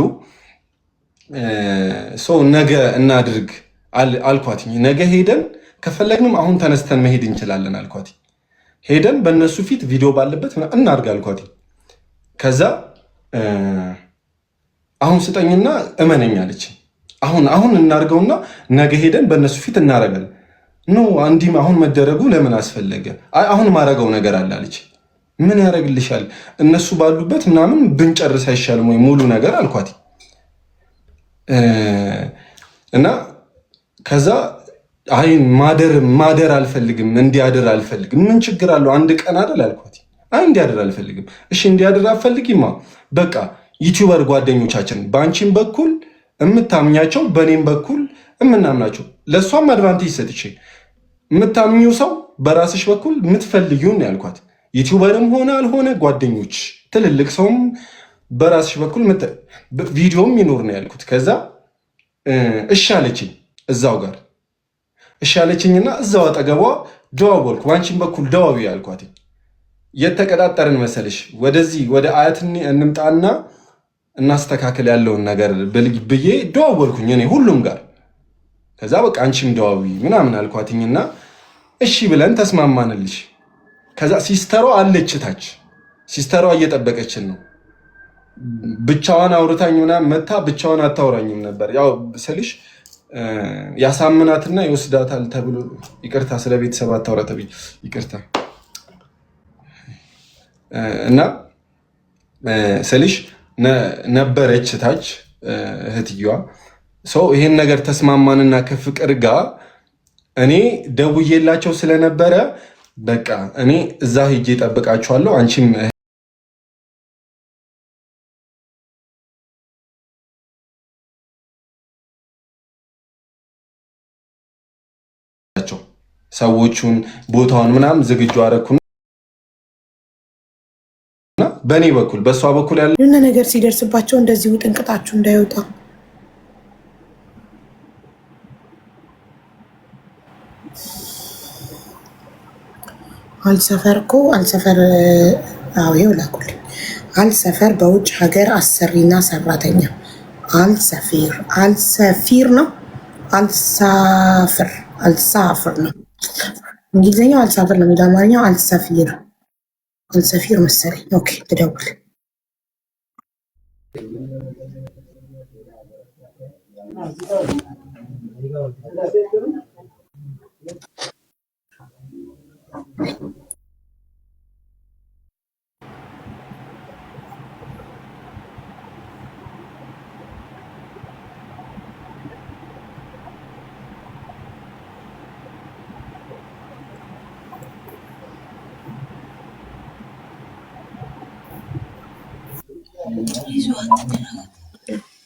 ነገ እናድርግ አልኳት ነገ ሄደን ከፈለግንም አሁን ተነስተን መሄድ እንችላለን አልኳት ሄደን በእነሱ ፊት ቪዲዮ ባለበት እናድርግ አልኳት ከዛ አሁን ስጠኝና እመነኝ አለች አሁን እናድርገውና ነገ ሄደን በእነሱ ፊት እናደርጋለን ኖ አንዲም አሁን መደረጉ ለምን አስፈለገ አሁን ማረጋው ነገር አለ አለች ምን ያደርግልሻል እነሱ ባሉበት ምናምን ብንጨርስ አይሻልም ወይ ሙሉ ነገር አልኳት እና ከዛ አይ ማደር አልፈልግም እንዲያደር አልፈልግም ምን ችግር አለው አንድ ቀን አይደል አልኳት አይ እንዲያደር አልፈልግም እሺ እንዲያደር አልፈልግማ በቃ ዩቲዩበር ጓደኞቻችን ባንቺም በኩል እምታምኛቸው በኔም በኩል እምናምናቸው ለሷም አድቫንቴጅ ሰጥቼ የምታምኚው ሰው በራስሽ በኩል የምትፈልጊውን ያልኳት ዩቲዩበርም ሆነ አልሆነ ጓደኞች ትልልቅ ሰውም በራስሽ በኩል ቪዲዮም ይኖር ነው ያልኩት ከዛ እሺ አለችኝ እዛው ጋር እሺ አለችኝና እዛው አጠገቧ ደዋወልኩ ባንቺም በኩል ደዋዊ ያልኳት የተቀጣጠርን መሰለሽ ወደዚህ ወደ አያትን እንምጣና እናስተካክል ያለውን ነገር ብዬ ደዋወልኩኝ እኔ ሁሉም ጋር ከዛ በቃ አንቺም ደዋዊ ምናምን አልኳትኝና እሺ ብለን ተስማማንልሽ ከዛ ሲስተሯ አለች ታች ሲስተሯ እየጠበቀችን ነው ብቻዋን አውርታኝ ምናምን መታ ብቻዋን አታውራኝም ነበር ያው ስልሽ ያሳምናትና ይወስዳታል ተብሎ ይቅርታ ስለ ቤተሰብ አታውራ ተብዬ ይቅርታ እና ስልሽ ነበረች ታች እህትየዋ ይሄን ነገር ተስማማንና ከፍቅር ጋር እኔ ደውዬላቸው ስለነበረ በቃ እኔ እዛ ሄጄ እጠብቃቸዋለሁ አንቺም ሰዎቹን ቦታውን ምናምን ዝግጁ አደረኩና በእኔ በኩል በእሷ በኩል ያለ የሆነ ነገር ሲደርስባቸው እንደዚህ ውጥንቅጣችሁ እንዳይወጣ አልሰፈር ይውላኩልኝ አልሰፈር በውጭ ሀገር አሰሪና ሰራተኛ አልሰፊር ነው አልሳፍር ነው እንግሊዝኛው አልሳፍር ነው የሚለው አማርኛው አልሰፊር መሰለኝ ኦኬ ትደውል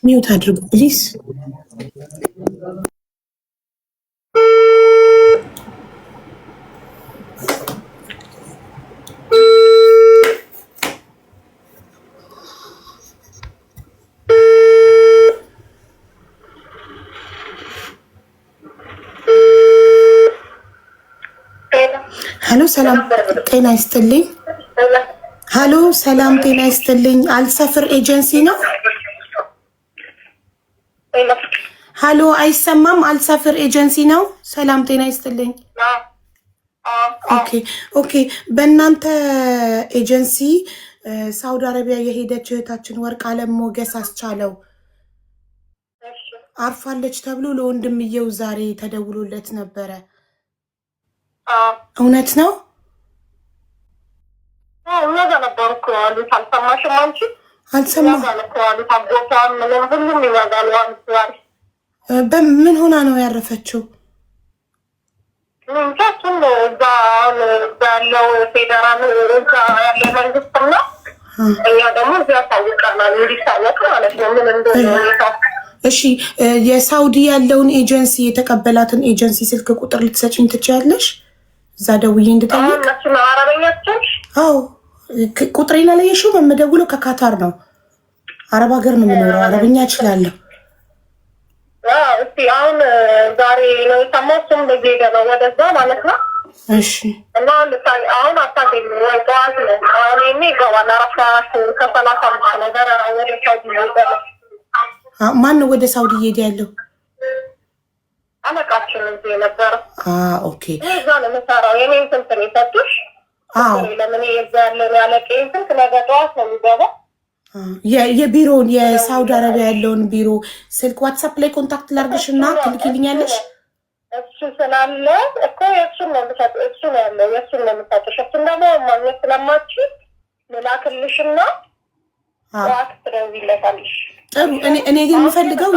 ሚውት አድርጉ ፕሊዝ ሄሎ ሰላም ጤና ይስጥልኝ ሃሎ ሰላም ጤና ይስጥልኝ። አልሰፍር ኤጀንሲ ነው? ሃሎ አይሰማም። አልሰፍር ኤጀንሲ ነው? ሰላም ጤና ይስጥልኝ። ኦኬ በእናንተ ኤጀንሲ ሳውዲ አረቢያ የሄደች እህታችን ወርቅ አለም ሞገስ አስቻለው አርፋለች ተብሎ ለወንድምየው ዛሬ ተደውሎለት ነበረ። እውነት ነው? እነዛ ነበርኩ ያሉት። አልሰማሽም አንቺ? አልሰማሁም። ሁሉም ይበዛል። በምን ሆና ነው ያረፈችው? እንጃችን እዛ ያለው ፌዴራል እዛ ያለ መንግስት ነው። እኛ ደግሞ እዚያ ታውቀናል እንዲታወቅ ማለት ነው ምን እንደሆነ። እሺ የሳውዲ ያለውን ኤጀንሲ የተቀበላትን ኤጀንሲ ስልክ ቁጥር ልትሰጪኝ ትችያለሽ? እዛ ደውዬ እንድጠይቅ። እነሱ አረበኛችን? አዎ ቁጥሬን አላየሽውም? የምደውለው ከካታር ነው። አረብ ሀገር ነው የምኖረው። አረብኛ እችላለሁ። እስቲ አሁን ዛሬ ነው የሰማሁት። እሱም በጌደ ነው ወደዛ ማለት ነው። እሺ እና አሁን አታገኝ ወይ ጠዋት ነው አሁን ይገባል። አራት ከሰላሳ አምስት ነገር ወደ ሳውዲ ይገባል። ማን ነው ወደ ሳውዲ እየሄደ ያለው? አለቃችን እዚህ ነበር። ኦኬ እዛ ነው የምሰራው። የኔን ስልክ ነው የሰጡሽ? ለምን የዛ ያለው ያለቀኝ ስልክ ነገ ጠዋት ነው የሚገባው። የቢሮውን የሳውዲ አረቢያ ያለውን ቢሮ ስልክ ዋትሳፕ ላይ ኮንታክት ላድርግሽ እና ትልኪልኛለሽ? እሱ ስላለ እኮ የእሱን ነው የምሰጥሽ። እሱ ነው ያለው የእሱን ነው የምሰጥሽ። እሱን ደግሞ ማግኘት ስለማትችይ ልላክልሽና ጠዋት ትደውይለታለሽ። ጥሩ። እኔ ግን የምፈልገው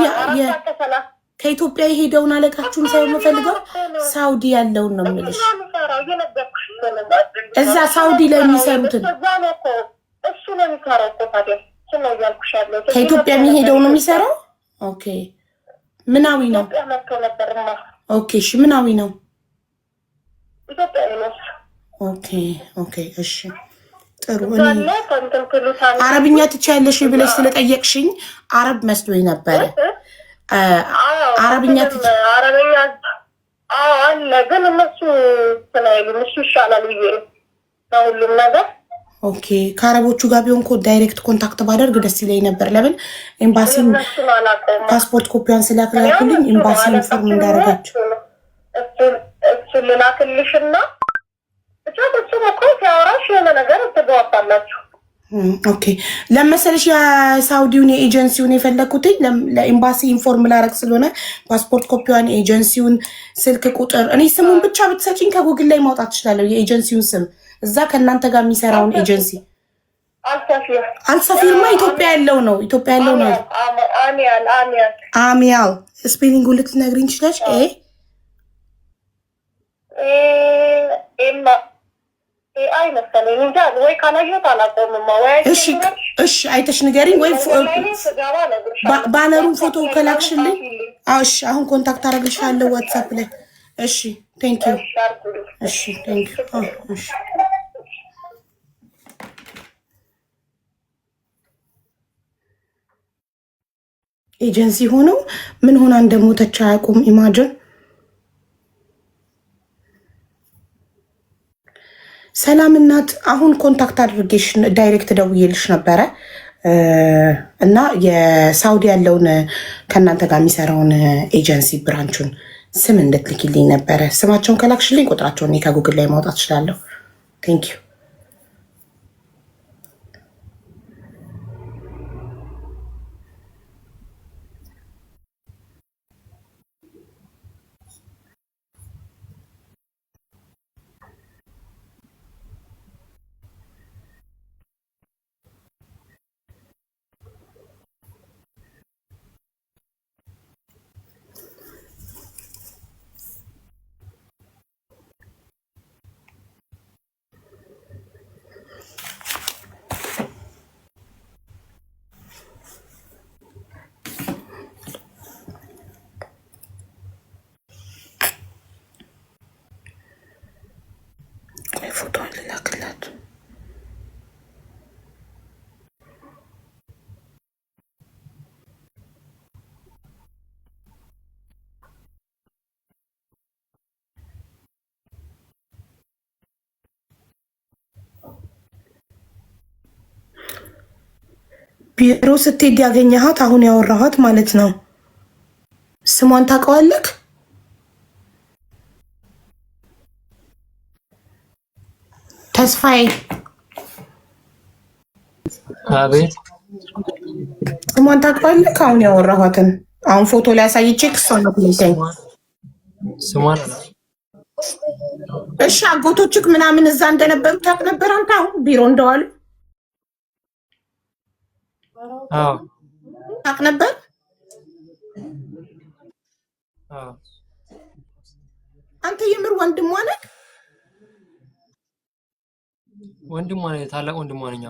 ከኢትዮጵያ የሄደውን አለቃችሁን ሳይሆን የምፈልገው ሳውዲ ያለውን ነው የምልሽ። እዛ ሳውዲ ላይ የሚሰሩትን እሱ ነው የሚሰራው እኮ ታዲያ እሱ ነው እያልኩሽ ያለው። ከኢትዮጵያ የሚሄደው ነው የሚሰራው። ኦኬ ምናዊ ነው? ኦኬ እሺ ምናዊ ነው? ኢትዮጵያ ነው። ኦኬ እሺ ጥሩ። እኔ አረብኛ ትችያለሽ ብለሽ ስለጠየቅሽኝ አረብ መስሎኝ ነበረ። አረብኛ አለ ግን እነሱ ስናይሉ እሱ ይሻላል ብዬ ነው ሁሉም ነገር። ኦኬ ከአረቦቹ ጋር ቢሆን እኮ ዳይሬክት ኮንታክት ባደርግ ደስ ይለኝ ነበር። ለምን ኤምባሲም ፓስፖርት ኮፒዋን ስላክላኩልኝ ኤምባሲ ኢንፎርም እንዳደረጋቸው እሱ ልላክልሽና ብቻ እሱም እኮ ሲያወራሽ የሆነ ነገር ትገባባላችሁ። ኦኬ ለመሰለሽ የሳውዲውን የኤጀንሲውን የፈለኩትኝ ለኤምባሲ ኢንፎርም ላረግ ስለሆነ ፓስፖርት ኮፒዋን፣ ኤጀንሲውን ስልክ ቁጥር፣ እኔ ስሙን ብቻ ብትሰጪኝ ከጉግል ላይ ማውጣት እችላለሁ። የኤጀንሲውን ስም እዛ ከእናንተ ጋር የሚሰራውን ኤጀንሲ። አልሰፊርማ ኢትዮጵያ ያለው ነው። አሚያል ስፔሊንግ ልትነግሪኝ ይችላል? አይ መሰለኝ እንጃ ወይ ካላየሁት አላውቀውም። እሺ አይተሽ ንገሪኝ። ወይ ባነሩን ፎቶ ከላክሽልኝ። እሺ አሁን ኮንታክት አደርግልሻለሁ ዋትሳፕ ላይ። እሺ ቴንክ ዩ። እሺ ቴንክ ዩ። እሺ ኤጀንሲ ሆነው ምን ሆና እንደሞተች አያውቁም። ኢማጅን። ሰላም እናት፣ አሁን ኮንታክት አድርጌሽ ዳይሬክት ደውዬልሽ ነበረ እና የሳውዲ ያለውን ከእናንተ ጋር የሚሰራውን ኤጀንሲ ብራንቹን ስም እንድትልኪልኝ ነበረ። ስማቸውን ከላክሽልኝ ቁጥራቸውን እኔ ከጉግል ላይ ማውጣት እችላለሁ። ቴንክ ዩ። ቢሮ ስትሄድ ያገኘሃት አሁን ያወራሃት ማለት ነው። ስሟን ታውቀዋለህ? ተስፋዬ። አቤት። ስሟን ታውቀዋለህ? አሁን ያወራሃትን አሁን ፎቶ ላይ አሳይቼ ክሷን ነው ልንተኝ። ስሟን እሺ፣ አጎቶችክ ምናምን እዛ እንደነበሩ ታውቅ ነበር አንተ? አሁን ቢሮ እንደዋሉ አዎ ታውቅ ነበር? አዎ። አንተ የምር ወንድሟ ነህ? ወንድሟ ነኝ፣ ታላቅ ወንድሟ ነኝ።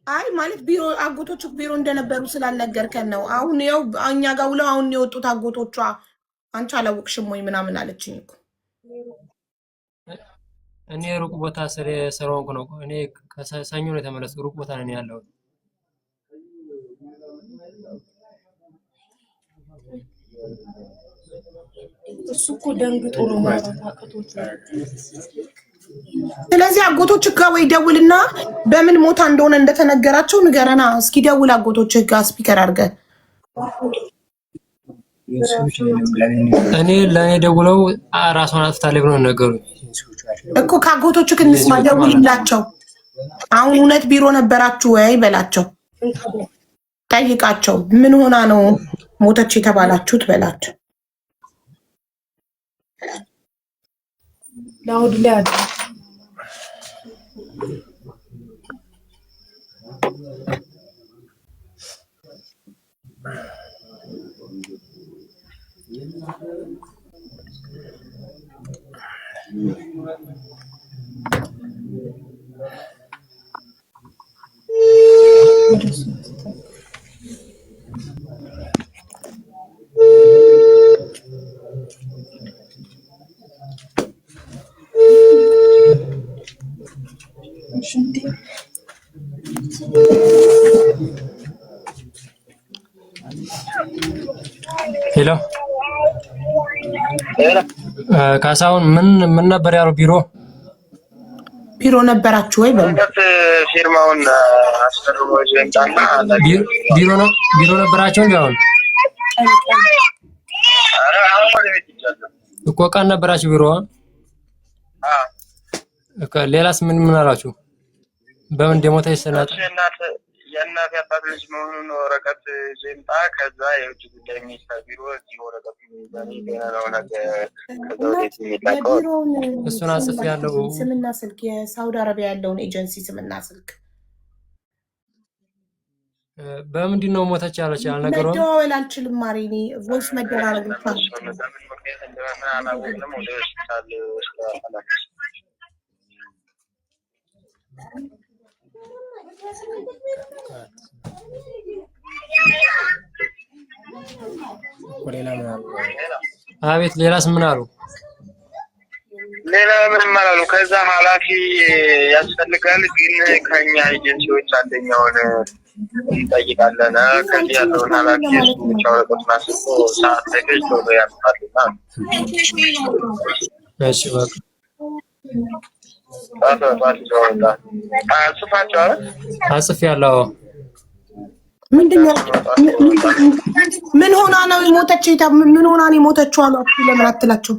አይ ማለት ቢሮ አጎቶችክ ቢሮ እንደነበሩ ስላልነገርከን ነው። አሁን ያው እኛ ጋር ውለው አሁን የወጡት አጎቶቿ አንቺ አላወቅሽም ወይ ምናምን አለችኝ እኮ። እኔ ሩቅ ቦታ ስለሆንኩ ነው። እኔ ከሰኞ ነው የተመለስኩት። ሩቅ ቦታ ነኝ ያለሁት። እሱ እኮ ደንግጦ ነው ማለት አቅቶት። ስለዚህ አጎቶችህ ጋር ወይ ደውልና በምን ሞታ እንደሆነ እንደተነገራቸው ንገረና። እስኪ ደውል አጎቶችህ ጋር ስፒከር አድርገህ። እኔ ለእኔ ደውለው ራሷን አጥፍታለች ብለው ነገሩኝ እኮ። ከአጎቶችህ እንስማ፣ ደውልላቸው። አሁን እውነት ቢሮ ነበራችሁ ወይ በላቸው፣ ጠይቃቸው። ምን ሆና ነው ሞተች የተባላችሁት በላቸው። ላውድ ላይ አለ። ሄሎ ካሳሁን፣ ምን ነበር ያለው? ቢሮ ነበራችሁ ወይ በእውነት? ፊርማውን አስፈርሞ ይዘንጣና ቢሮ ነበራችሁ እንዴ? አሁን ወደ ቤት ይቻላል እኮ ቀን ነበራችሁ ቢሮ? ሌላስ ምን አላችሁ? በምን እንደሞተ ይሰናል? የእናት ያባት ልጅ መሆኑን ወረቀት ዜምጣ፣ ከዛ የውጭ ጉዳይ ሚኒስቴር ቢሮ እዚህ ወረቀት እሱን አጽፍ ያለው ስምና ስልክ፣ የሳውዲ አረቢያ ያለውን ኤጀንሲ ስምና ስልክ። በምንድን ነው ሞተች ያለች? አልነገረውም። መደዋወል አልችልም ማሪ፣ እኔ ቮይስ መደራረግ ይቻላል። አቤት። ሌላስ ምን አሉ? ሌላ ምንም አላሉ። ከዛ ኃላፊ ያስፈልጋል፣ ግን ከኛ ኤጀንሲዎች አንደኛውን እንጠይቃለን። ከዚህ ያለውን ኃላፊ እሱ ብቻ ወረቀቱን አስፎ ሰዓት ሳይፈጅ ቶሎ ያመጣልና። እሺ በቃ አጽፍ ያለው ምንድነው? ምን ሆና ነው የሞተች? ምን ሆና ነው የሞተችው አሏችሁ? ለምን አትላችሁ?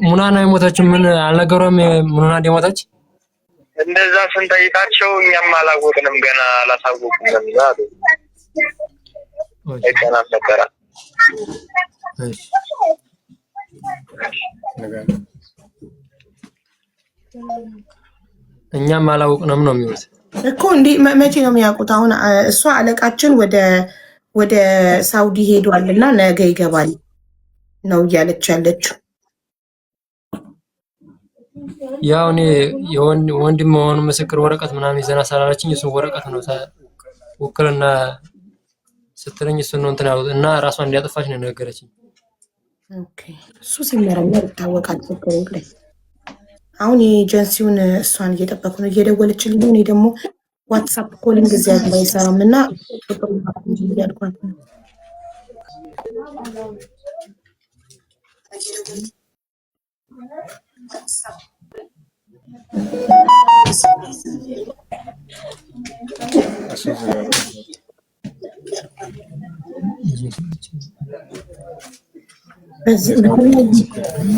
ሙና ነው የሞተችው። ምን አልነገሩም? ምን ሆና እንደሞተች እንደዛ ስንጠይቃቸው እኛም አላወቅንም፣ ገና አላሳወቁም አሉ። አይተናል ነበረ። እኛም አላወቅንም ነው የሚሉት እኮ። እንዴ መቼ ነው የሚያውቁት? አሁን እሷ አለቃችን ወደ ሳውዲ ሄዷልና ነገ ይገባል ነው እያለች ያለችው። ያው እኔ ወንድም መሆኑ ምስክር ወረቀት ምናምን ይዘና ሳላለችኝ እሱን ወረቀት ነው ውክልና ስትለኝ እሱን ነው እንትን ያሉት እና ራሷን እንዲያጠፋች ነው ነገረችኝ። ኦኬ እሱ ሲመረመር ይታወቃል። ችግር አሁን የኤጀንሲውን እሷን እየጠበኩ ነው፣ እየደወለችልኝ። እኔ ደግሞ ዋትሳፕ ኮሊንግ ጊዜ ያለ አይሰራም እና ያልኳት ነው።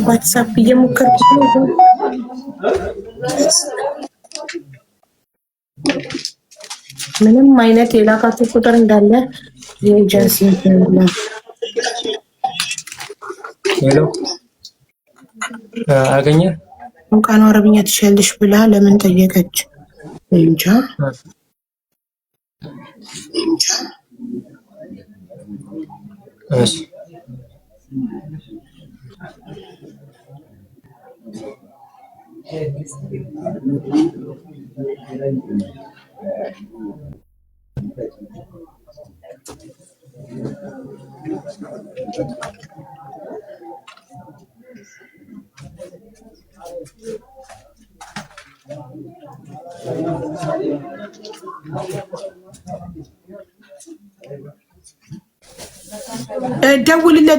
ዋትስአፕ እየሞከርኩ ነው። ምንም አይነት የላካችሁ ቁጥር እንዳለ የኤጀንሲ ነው። ሄሎ አገኘ እንኳን አረብኛ ትችያለሽ ብላ ለምን ጠየቀች? እንጃ እሺ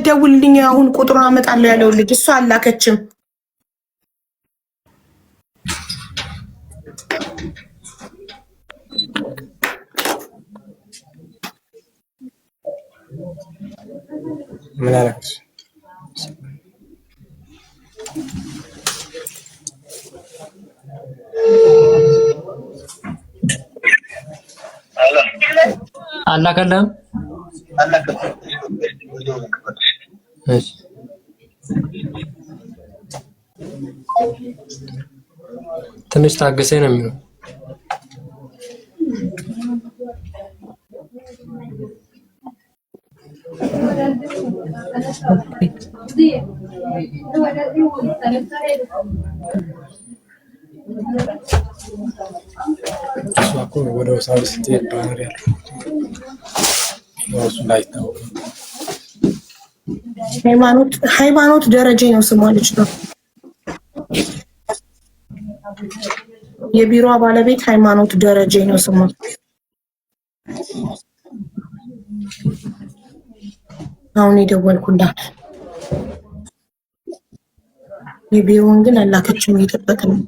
ደውልልኝ። አሁን ቁጥሩን አመጣለሁ ያለው ልጅ እሷ አላከችም። ምን አላከች? አላከለም። እሺ ትንሽ ታገሰኝ ነው የሚለው። ወደ ውሳው ስትሄድ ባህር ያለው እሱ ላይ ታውቁ ሃይማኖት ደረጀ ነው ስሟ ልጅ ነው። የቢሮዋ ባለቤት ሃይማኖት ደረጀ ነው ስሟ። አሁን የደወልኩላት የቢሮውን ግን አላከችም። እየጠበቅን ነው።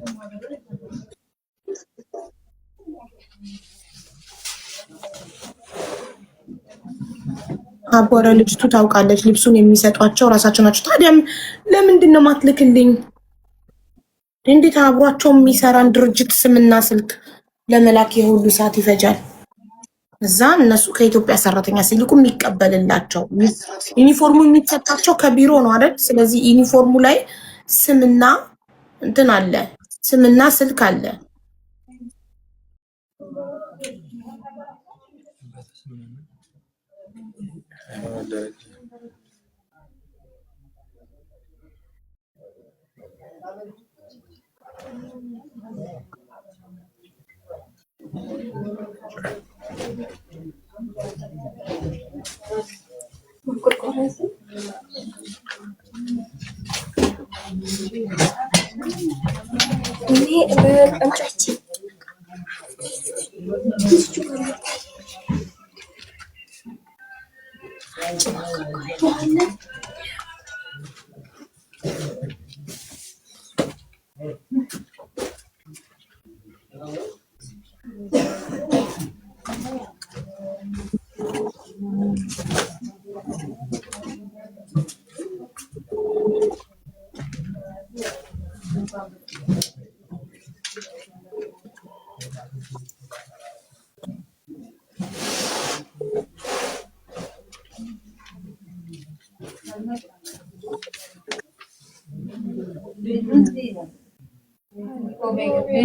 አቦረ ልጅቱ ታውቃለች። ልብሱን የሚሰጧቸው ራሳቸው ናቸው። ታዲያም ለምንድን ነው ማትልክልኝ? እንዴት አብሯቸው የሚሰራን ድርጅት ስምና ስልክ ለመላክ የሁሉ ሰዓት ይፈጃል? እዛ እነሱ ከኢትዮጵያ ሰራተኛ ሲልኩ የሚቀበልላቸው ዩኒፎርሙ የሚሰጣቸው ከቢሮ ነው አይደል? ስለዚህ ዩኒፎርሙ ላይ ስምና እንትን አለ፣ ስምና ስልክ አለ።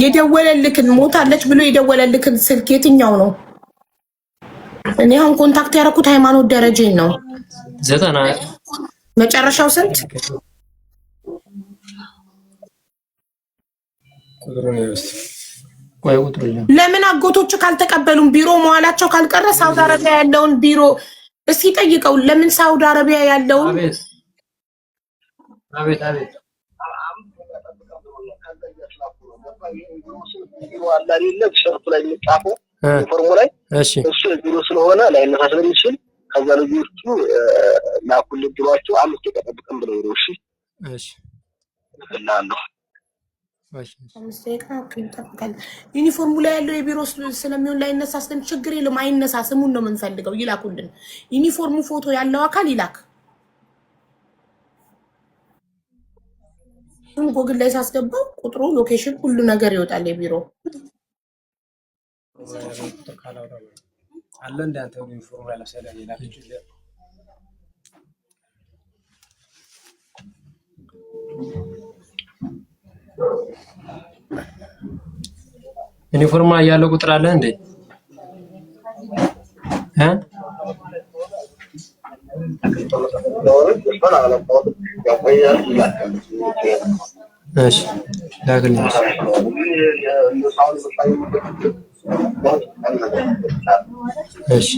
የደወለልክን ሞታለች ብሎ የደወለልክን ስልክ የትኛው ነው? እኔ አሁን ኮንታክት ያደረኩት ሃይማኖት ደረጀን ነው። 90 መጨረሻው ስንት? ለምን አጎቶች ካልተቀበሉም ቢሮ መዋላቸው ካልቀረ ሳውዲ አረቢያ ያለውን ቢሮ እስኪ ጠይቀው። ለምን ሳውዲ አረቢያ ያለውን አቤት እሱ ቢሮ ስለሆነ ላይነሳ ስለሚችል ከዛ ልጆቹ ላኩልኝ ብሏቸው 5 ቀን ጠብቀን ብለው ነው። እሺ እላለሁ። እሺ አምስት ደቂቃ ይጠብቃል። ዩኒፎርሙ ላይ ያለው የቢሮ ስለሚሆን ላይ እነሳ ስለም ችግር የለውም። አይነሳ፣ ስሙን ነው የምንፈልገው። ይላኩልን። ዩኒፎርሙ ፎቶ ያለው አካል ይላክ። ስም ጎግል ላይ ሳስገባው ቁጥሩ፣ ሎኬሽን፣ ሁሉ ነገር ይወጣል። የቢሮ አለ እንደ አንተ ዩኒፎርም ያለ ሰለ ይላክች ዩኒፎርም ላይ ያለው ቁጥር አለ እንዴ? እሺ ላግልኝ። እሺ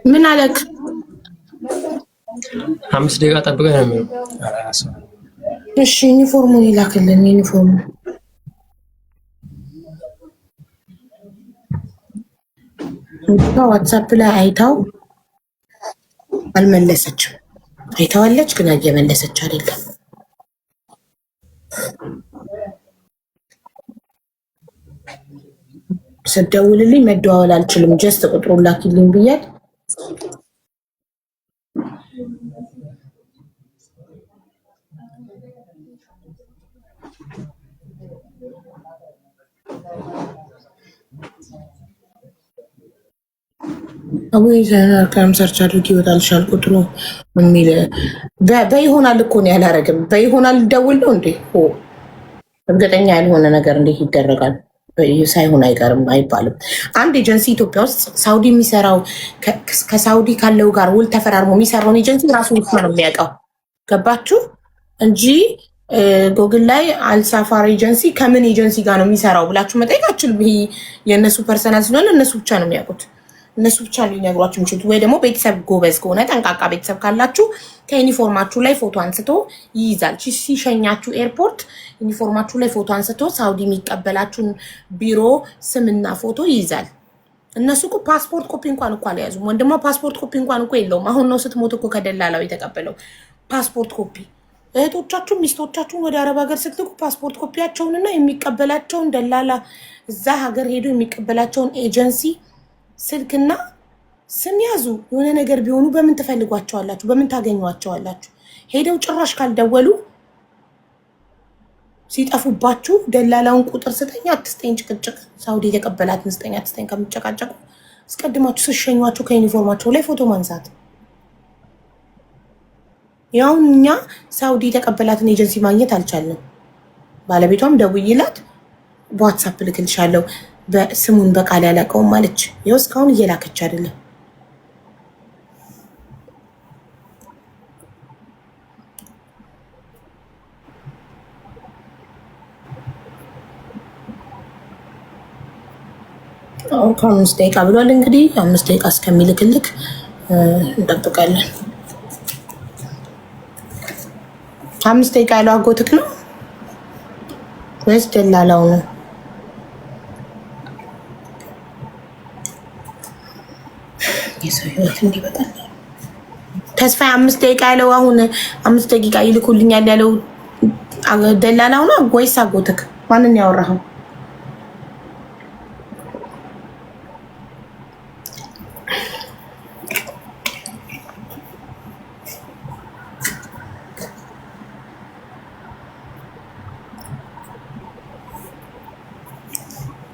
ምን አለክ? 5 ደቂቃ ጠብቀኝ ነው የሚለው። እሺ ዩኒፎርሙን ይላክልን። ዩኒፎርሙ ዋትሳፕ ላይ አይታው አልመለሰችም። አይታዋለች ግን እየመለሰች አይደለም። ስደውልልኝ መደዋወል አልችልም። ጀስት ቁጥሩን ላኪልኝ ብያት አሁን ይዘናል። ሰርች አድርጊ ይወጣልሻል ቁጥሩ የሚል በይሆናል እኮ ነው ያላረግም። በይሆናል ደውል ነው እንዴ? እርግጠኛ ያልሆነ ነገር እንዴት ይደረጋል? ሳይሆን አይቀርም አይባልም። አንድ ኤጀንሲ ኢትዮጵያ ውስጥ ሳውዲ የሚሰራው ከሳውዲ ካለው ጋር ውል ተፈራርሞ የሚሰራውን ኤጀንሲ ራሱ ውስጥ ነው የሚያውቀው። ገባችሁ እንጂ ጎግል ላይ አልሳፋር ኤጀንሲ ከምን ኤጀንሲ ጋር ነው የሚሰራው ብላችሁ መጠየቅ አትችሉም። ይሄ የእነሱ ፐርሰናል ስለሆነ እነሱ ብቻ ነው የሚያውቁት። እነሱ ብቻ ሊነግሯችሁ የሚችሉት። ወይ ደግሞ ቤተሰብ ጎበዝ ከሆነ ጠንቃቃ ቤተሰብ ካላችሁ ከዩኒፎርማችሁ ላይ ፎቶ አንስቶ ይይዛል። ሲሸኛችሁ ኤርፖርት ዩኒፎርማችሁ ላይ ፎቶ አንስቶ ሳውዲ የሚቀበላችሁን ቢሮ ስምና ፎቶ ይይዛል። እነሱ እኮ ፓስፖርት ኮፒ እንኳን እኮ አልያዙም። ወንድማ ፓስፖርት ኮፒ እንኳን እኮ የለውም። አሁን ነው ስትሞት እኮ ከደላላው የተቀበለው ፓስፖርት ኮፒ። እህቶቻችሁ ሚስቶቻችሁን ወደ አረብ ሀገር ስትልኩ ፓስፖርት ኮፒያቸውንና የሚቀበላቸውን ደላላ እዛ ሀገር ሄዶ የሚቀበላቸውን ኤጀንሲ ስልክና ስም ያዙ። የሆነ ነገር ቢሆኑ በምን ትፈልጓቸዋላችሁ? በምን ታገኟቸዋላችሁ? ሄደው ጭራሽ ካልደወሉ ሲጠፉባችሁ ደላላውን ቁጥር ስጠኝ አትስጠኝ ጭቅጭቅ፣ ሳውዲ የተቀበላትን ስጠኝ አትስጠኝ ከምጨቃጨቁ አስቀድማችሁ ስሸኟቸው ከዩኒፎርማቸው ላይ ፎቶ ማንሳት። ያው እኛ ሳውዲ የተቀበላትን ኤጀንሲ ማግኘት አልቻልንም። ባለቤቷም ደውይላት በዋትሳፕ ልክልሻለሁ በስሙን በቃል ያላቀውም ማለች። ይኸው እስካሁን እየላከች አይደለም። አሁን ከ5 ደቂቃ ብሏል። እንግዲህ 5 ደቂቃ እስከሚልክልክ እንጠብቃለን። 5 ደቂቃ ያለው አጎትክ ነው ወይስ ደላላው ነው? የሰው ህይወት እንዲበቃል ተስፋ 5 ደቂቃ ያለው አሁን 5 ደቂቃ ይልኩልኛል ያለው ደላላው ነው ወይስ አጎትክ? ማንን ያወራኸው?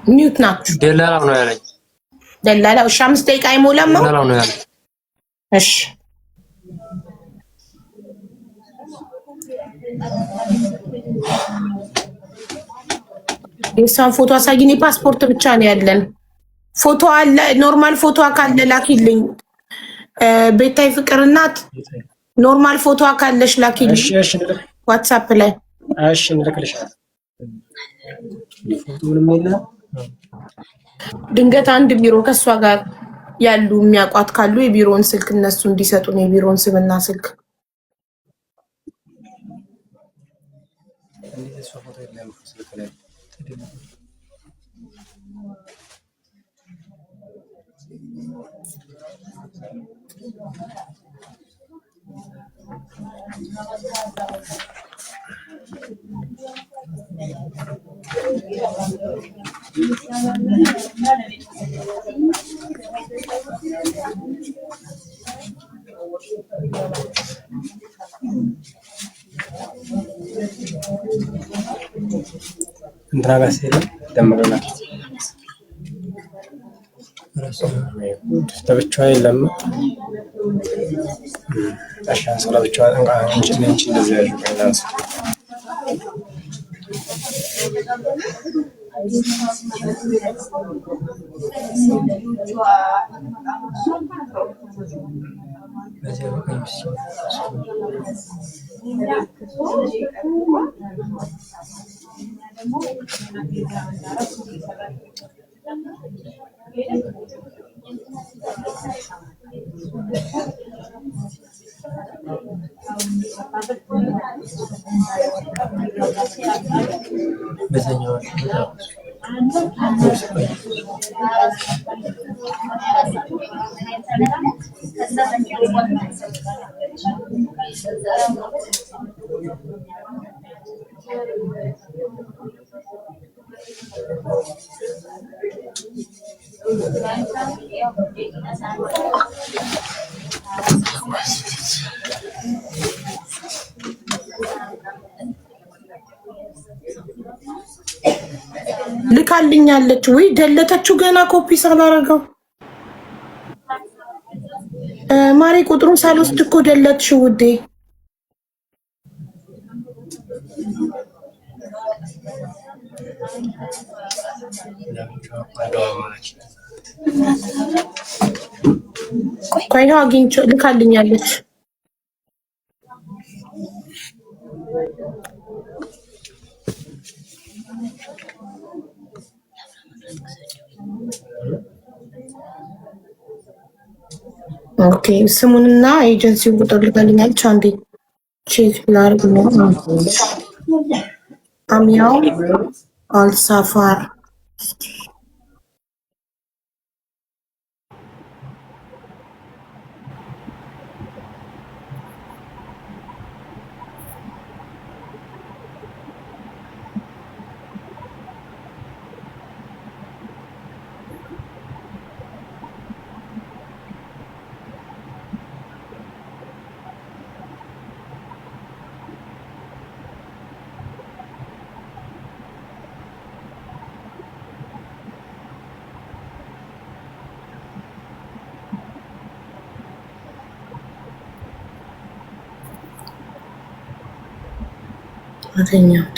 ሚውት ናችሁ። ደላላው ነው ያለኝ። ደላላው እሺ፣ 5 ደቂቃ አይሞላም ነው? ደላላው ነው ያለኝ። እሺ የሷን ፎቶ አሳይኝ። ፓስፖርት ብቻ ነው ያለን። ፎቶ አለ፣ ኖርማል ፎቶ ካለ ላኪልኝ። ቤታይ ፍቅር እናት ኖርማል ፎቶ ካለሽ ላኪልኝ ዋትስአፕ ላይ። እሺ እንልክልሻለን። ፎቶ ምንም የለም። ድንገት አንድ ቢሮ ከሷ ጋር ያሉ የሚያውቋት ካሉ የቢሮውን ስልክ እነሱ እንዲሰጡን የቢሮውን ስምና ስልክ። እንትና ጋር ሲሄድ ደመረና ለብቻዋ የለም። አሻን ሰላ ብቻዋ አንቺ እንደዚህ ያዥ ቀናስ ልካልኛለች ወይ ደለተችው ገና ኮፒ ሳላረገው ማሪ ቁጥሩን ሳልወስድ እኮ ደለትሽው ውዴ ቆይ አግኝቼ ልካልኛለች ኦኬ ስሙንና ኤጀንሲውን ቁጥር ልካልኛለች አንዴ ቼክ ላድርግ ነው አሚያው አልሳፋር አገኘሁት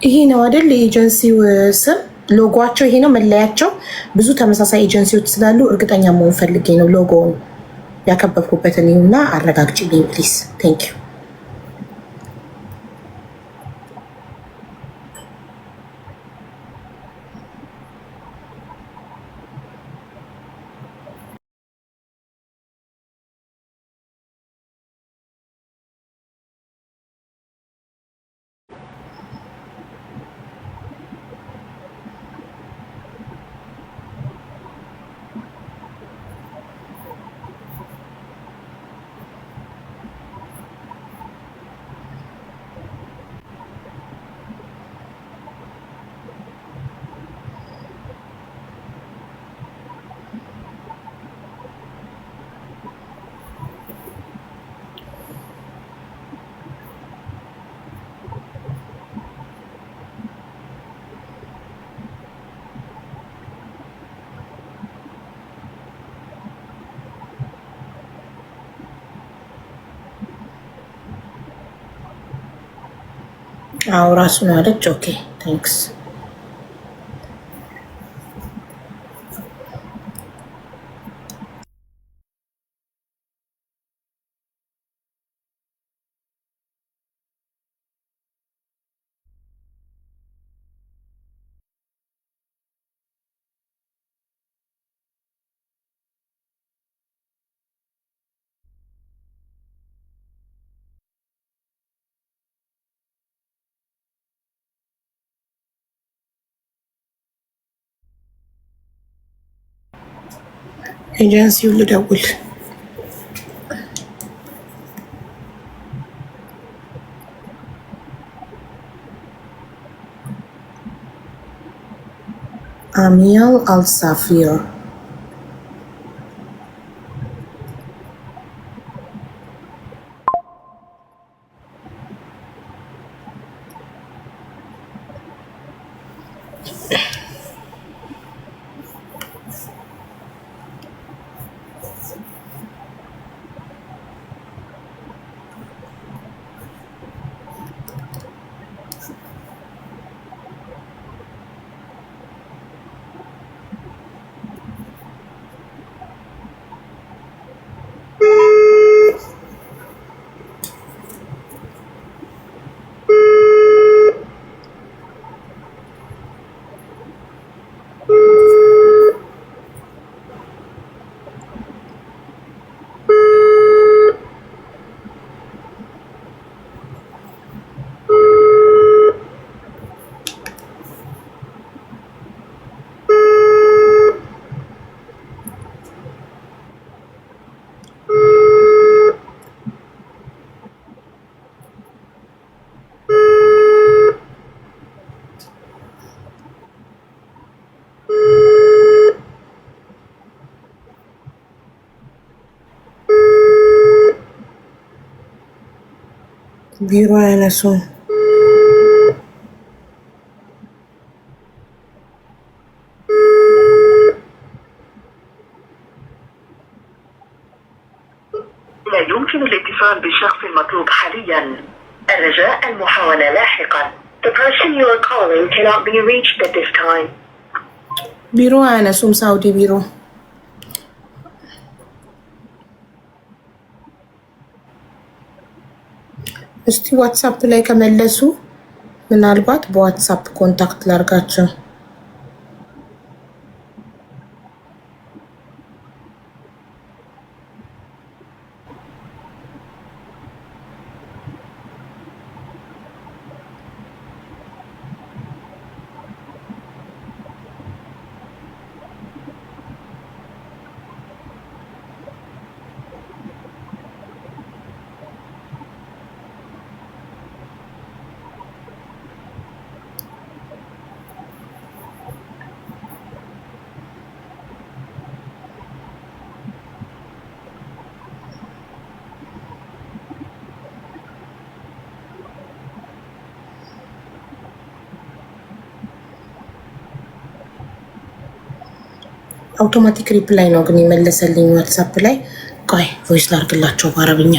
ይሄ ነው አይደል ኤጀንሲው ስም ሎጎአቸው ይሄ ነው መለያቸው ብዙ ተመሳሳይ ኤጀንሲዎች ስላሉ እርግጠኛ መሆን ፈልጌ ነው ሎጎውን ያከበብኩበትን ይሁንና አረጋግጪልኝ ፕሊዝ ቴንክ ዩ አዎ ራሱ ነው አለች ኦኬ ታንክስ ኤጀንሲው ልደውል አሚያል አልሳፊር ቢሮ ያነሱን لا يمكن الاتصال بالشخص المطلوب حاليا. الرجاء المحاولة لاحقا. The person you are calling cannot be reached at this time. ቢሮ ያነሱም ሳውዲ ቢሮ እስቲ ዋትስአፕ ላይ ከመለሱ ምናልባት በዋትስአፕ ኮንታክት ላርጋቸው አውቶማቲክ ሪፕላይ ነው ግን የመለሰልኝ ዋትስአፕ ላይ ቆይ ቮይስ ላርግላቸው በአረብኛ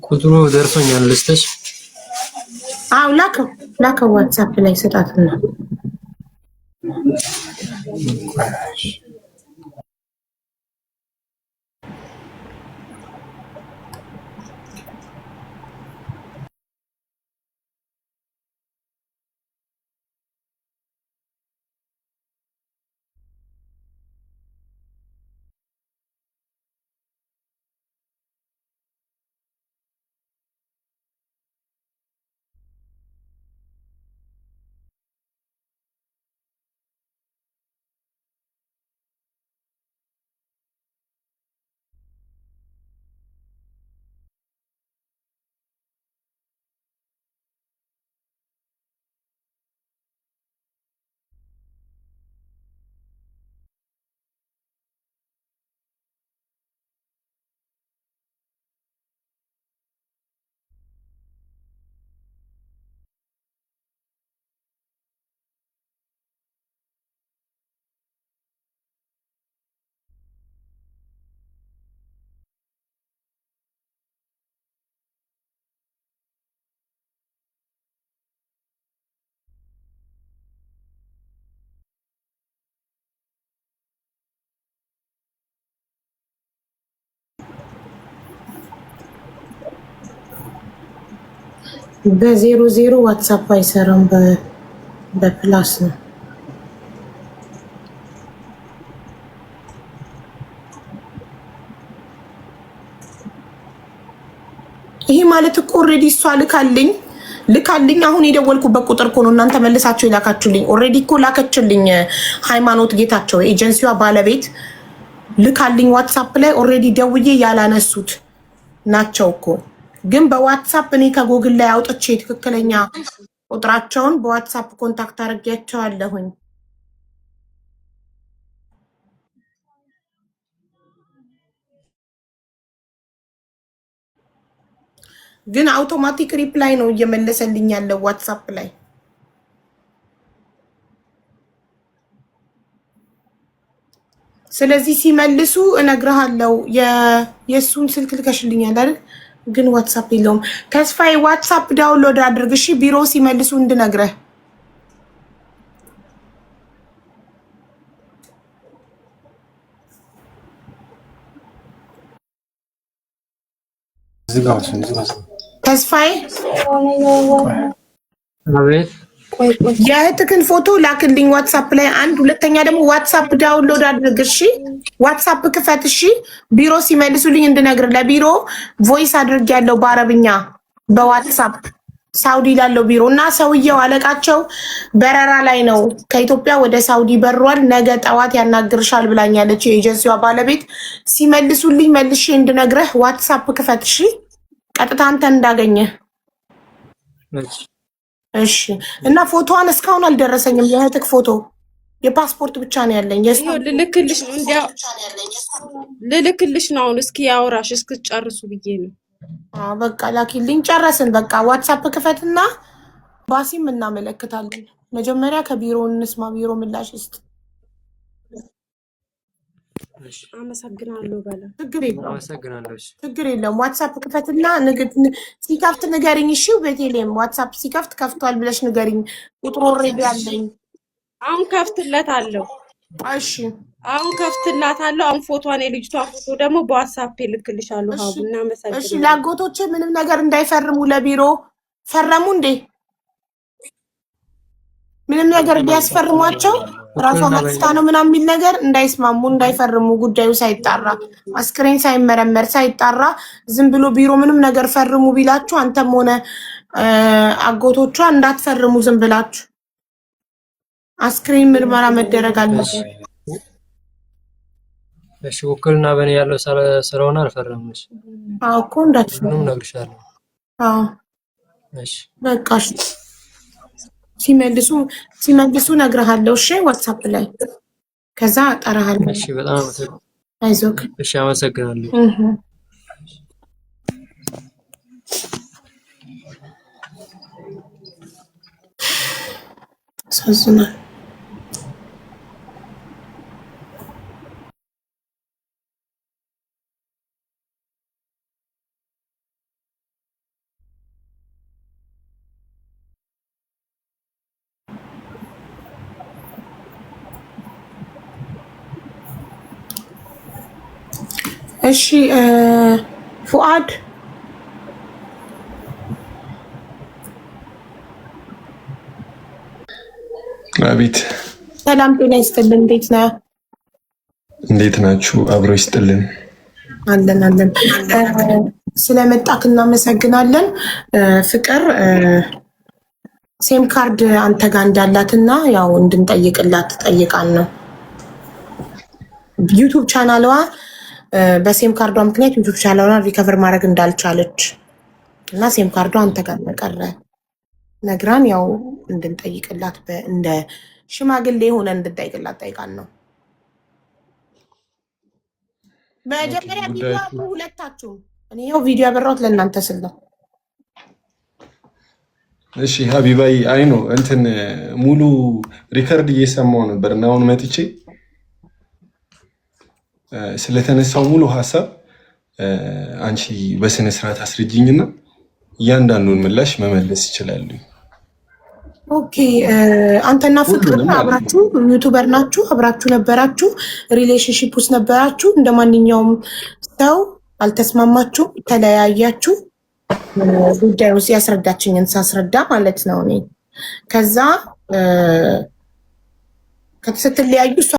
ቁጥሩ ደርሶኛል ልስጥሽ አው ላከው ዋትስአፕ ላይ ሰጣትና በ00 ዋትስአፕ አይሰራም በፕላስ ነው። ይሄ ማለት እኮ ኦሬዲ እሷ ልካልኝ አሁን የደወልኩበት ቁጥር እኮ ነው እናንተ መልሳችሁ ይላካችሁልኝ። ኦሬዲ እኮ ላከችልኝ ሃይማኖት ጌታቸው ኤጀንሲዋ ባለቤት ልካልኝ ዋትስአፕ ላይ ኦሬዲ ደውዬ ያላነሱት ናቸው እኮ። ግን በዋትስአፕ እኔ ከጎግል ላይ አውጥቼ ትክክለኛ ቁጥራቸውን በዋትስአፕ ኮንታክት አድርጌያቸዋለሁኝ። ግን አውቶማቲክ ሪፕላይ ነው እየመለሰልኝ ያለው ዋትስአፕ ላይ። ስለዚህ ሲመልሱ እነግርሃለሁ። የሱን ስልክ ልከሽልኛል አይደል? ግን ዋትስአፕ የለውም። ተስፋዬ ዋትስአፕ ዳውንሎድ አድርግ እሺ፣ ቢሮ ሲመልሱ እንድነግረህ። ተስፋዬ አቤት። የእህትክን ፎቶ ላክልኝ ዋትስአፕ ላይ አንድ። ሁለተኛ ደግሞ ዋትስአፕ ዳውንሎድ አድርግ እሺ፣ ዋትስአፕ ክፈት እሺ፣ ቢሮ ሲመልሱልኝ እንድነግር። ለቢሮ ቮይስ አድርግ ያለው በአረብኛ በዋትስአፕ ሳውዲ ላለው ቢሮ እና ሰውየው አለቃቸው በረራ ላይ ነው፣ ከኢትዮጵያ ወደ ሳውዲ በሯል፣ ነገ ጠዋት ያናግርሻል ብላኛለች የኤጀንሲዋ ባለቤት። ሲመልሱልኝ መልሼ እንድነግረህ ዋትስአፕ ክፈት እሺ፣ ቀጥታ አንተ እንዳገኘ እሺ። እና ፎቶዋን እስካሁን አልደረሰኝም። የእህትክ ፎቶ የፓስፖርት ብቻ ነው ያለኝ። ልልክልሽ ነው እንዲያ ልልክልሽ ነው። አሁን እስኪ ያውራሽ እስክትጨርሱ ብዬ ነው። በቃ ላኪልኝ። ጨረስን። በቃ ዋትስአፕ ክፈትና ባሲም እናመለክታለን። መጀመሪያ ከቢሮ እንስማ። ቢሮ ምላሽ ይስጥ። አመሰግናለሁ በለ። ችግር የለም። ዋትስአፕ ክፈትና ሲከፍት ንገሪኝ እሺ። ቤቴሌም ዋትስአፕ ሲከፍት ከፍቷል ብለሽ ንገሪኝ። ቁጥሩ ኦልሬዲ አለኝ። አሁን ከፍትለታለሁ። እሺ አሁን ከፍትላታለሁ። አሁን ፎቶዋን የልጅቷን ፎቶ ደግሞ በዋትስአፕ ልክልሻለሁ። ሀቡ እናመሰግናለን። እሺ ላጎቶቼ ምንም ነገር እንዳይፈርሙ ለቢሮ ፈረሙ እንዴ? ምንም ነገር ቢያስፈርሟቸው ራሷ መጥታ ነው ምናምን የሚል ነገር እንዳይስማሙ እንዳይፈርሙ፣ ጉዳዩ ሳይጣራ አስክሬን ሳይመረመር ሳይጣራ ዝም ብሎ ቢሮ ምንም ነገር ፈርሙ ቢላችሁ አንተም ሆነ አጎቶቿ እንዳትፈርሙ ዝም ብላችሁ። አስክሬን ምርመራ መደረግ አለበት። እሺ ውክልና በእኔ ያለው ስለሆነ አልፈረምሽ። አዎ እኮ እንዳትፈርሙ እነግርሻለሁ። አዎ እሺ በቃ ሲመልሱ እነግርሃለሁ። እሺ ዋትስአፕ ላይ ከዛ እጠራሃለሁ። እሺ በጣም አመሰግናለሁ። አይዞክ። እሺ አመሰግናለሁ። ያሳዝናል። እሺ ፉአድ አቤት። ሰላም ጤና ይስጥልን። እንዴት ነህ? እንዴት ናችሁ? አብሮ ይስጥልን። አለን። ስለመጣክ እናመሰግናለን። ፍቅር ሴም ካርድ አንተ ጋር እንዳላትና ያው እንድንጠይቅላት ጠይቃን ነው። ዩቱብ ቻናሏ በሴም ካርዷ ምክንያት ዩቱብ ቻናሏን ሪከቨር ማድረግ እንዳልቻለች እና ሴም ካርዷ አንተ ጋር ቀረ ነግራን ያው እንድንጠይቅላት እንደ ሽማግሌ ሆነ እንድንጠይቅላት ጠይቃን ነው። መጀመሪያ ቪዲዮ ሁለታችሁ እኔ ያው ቪዲዮ ያበራሁት ለእናንተ ስል ነው። እሺ ሀቢባይ አይ ነው እንትን ሙሉ ሪከርድ እየሰማው ነበር እና አሁን መጥቼ ስለተነሳው ሙሉ ሀሳብ አንቺ በስነ ስርዓት አስረጅኝና እያንዳንዱን ምላሽ መመለስ ይችላል። ኦኬ አንተና ፍቅር አብራችሁ ዩቲዩበር ናችሁ? አብራችሁ ነበራችሁ? ሪሌሽንሺፕ ውስጥ ነበራችሁ? እንደማንኛውም ሰው አልተስማማችሁ? ተለያያችሁ? ጉዳዩ ያስረዳችኝን ሳስረዳ ማለት ነው። እኔ ከዛ ስትለያዩ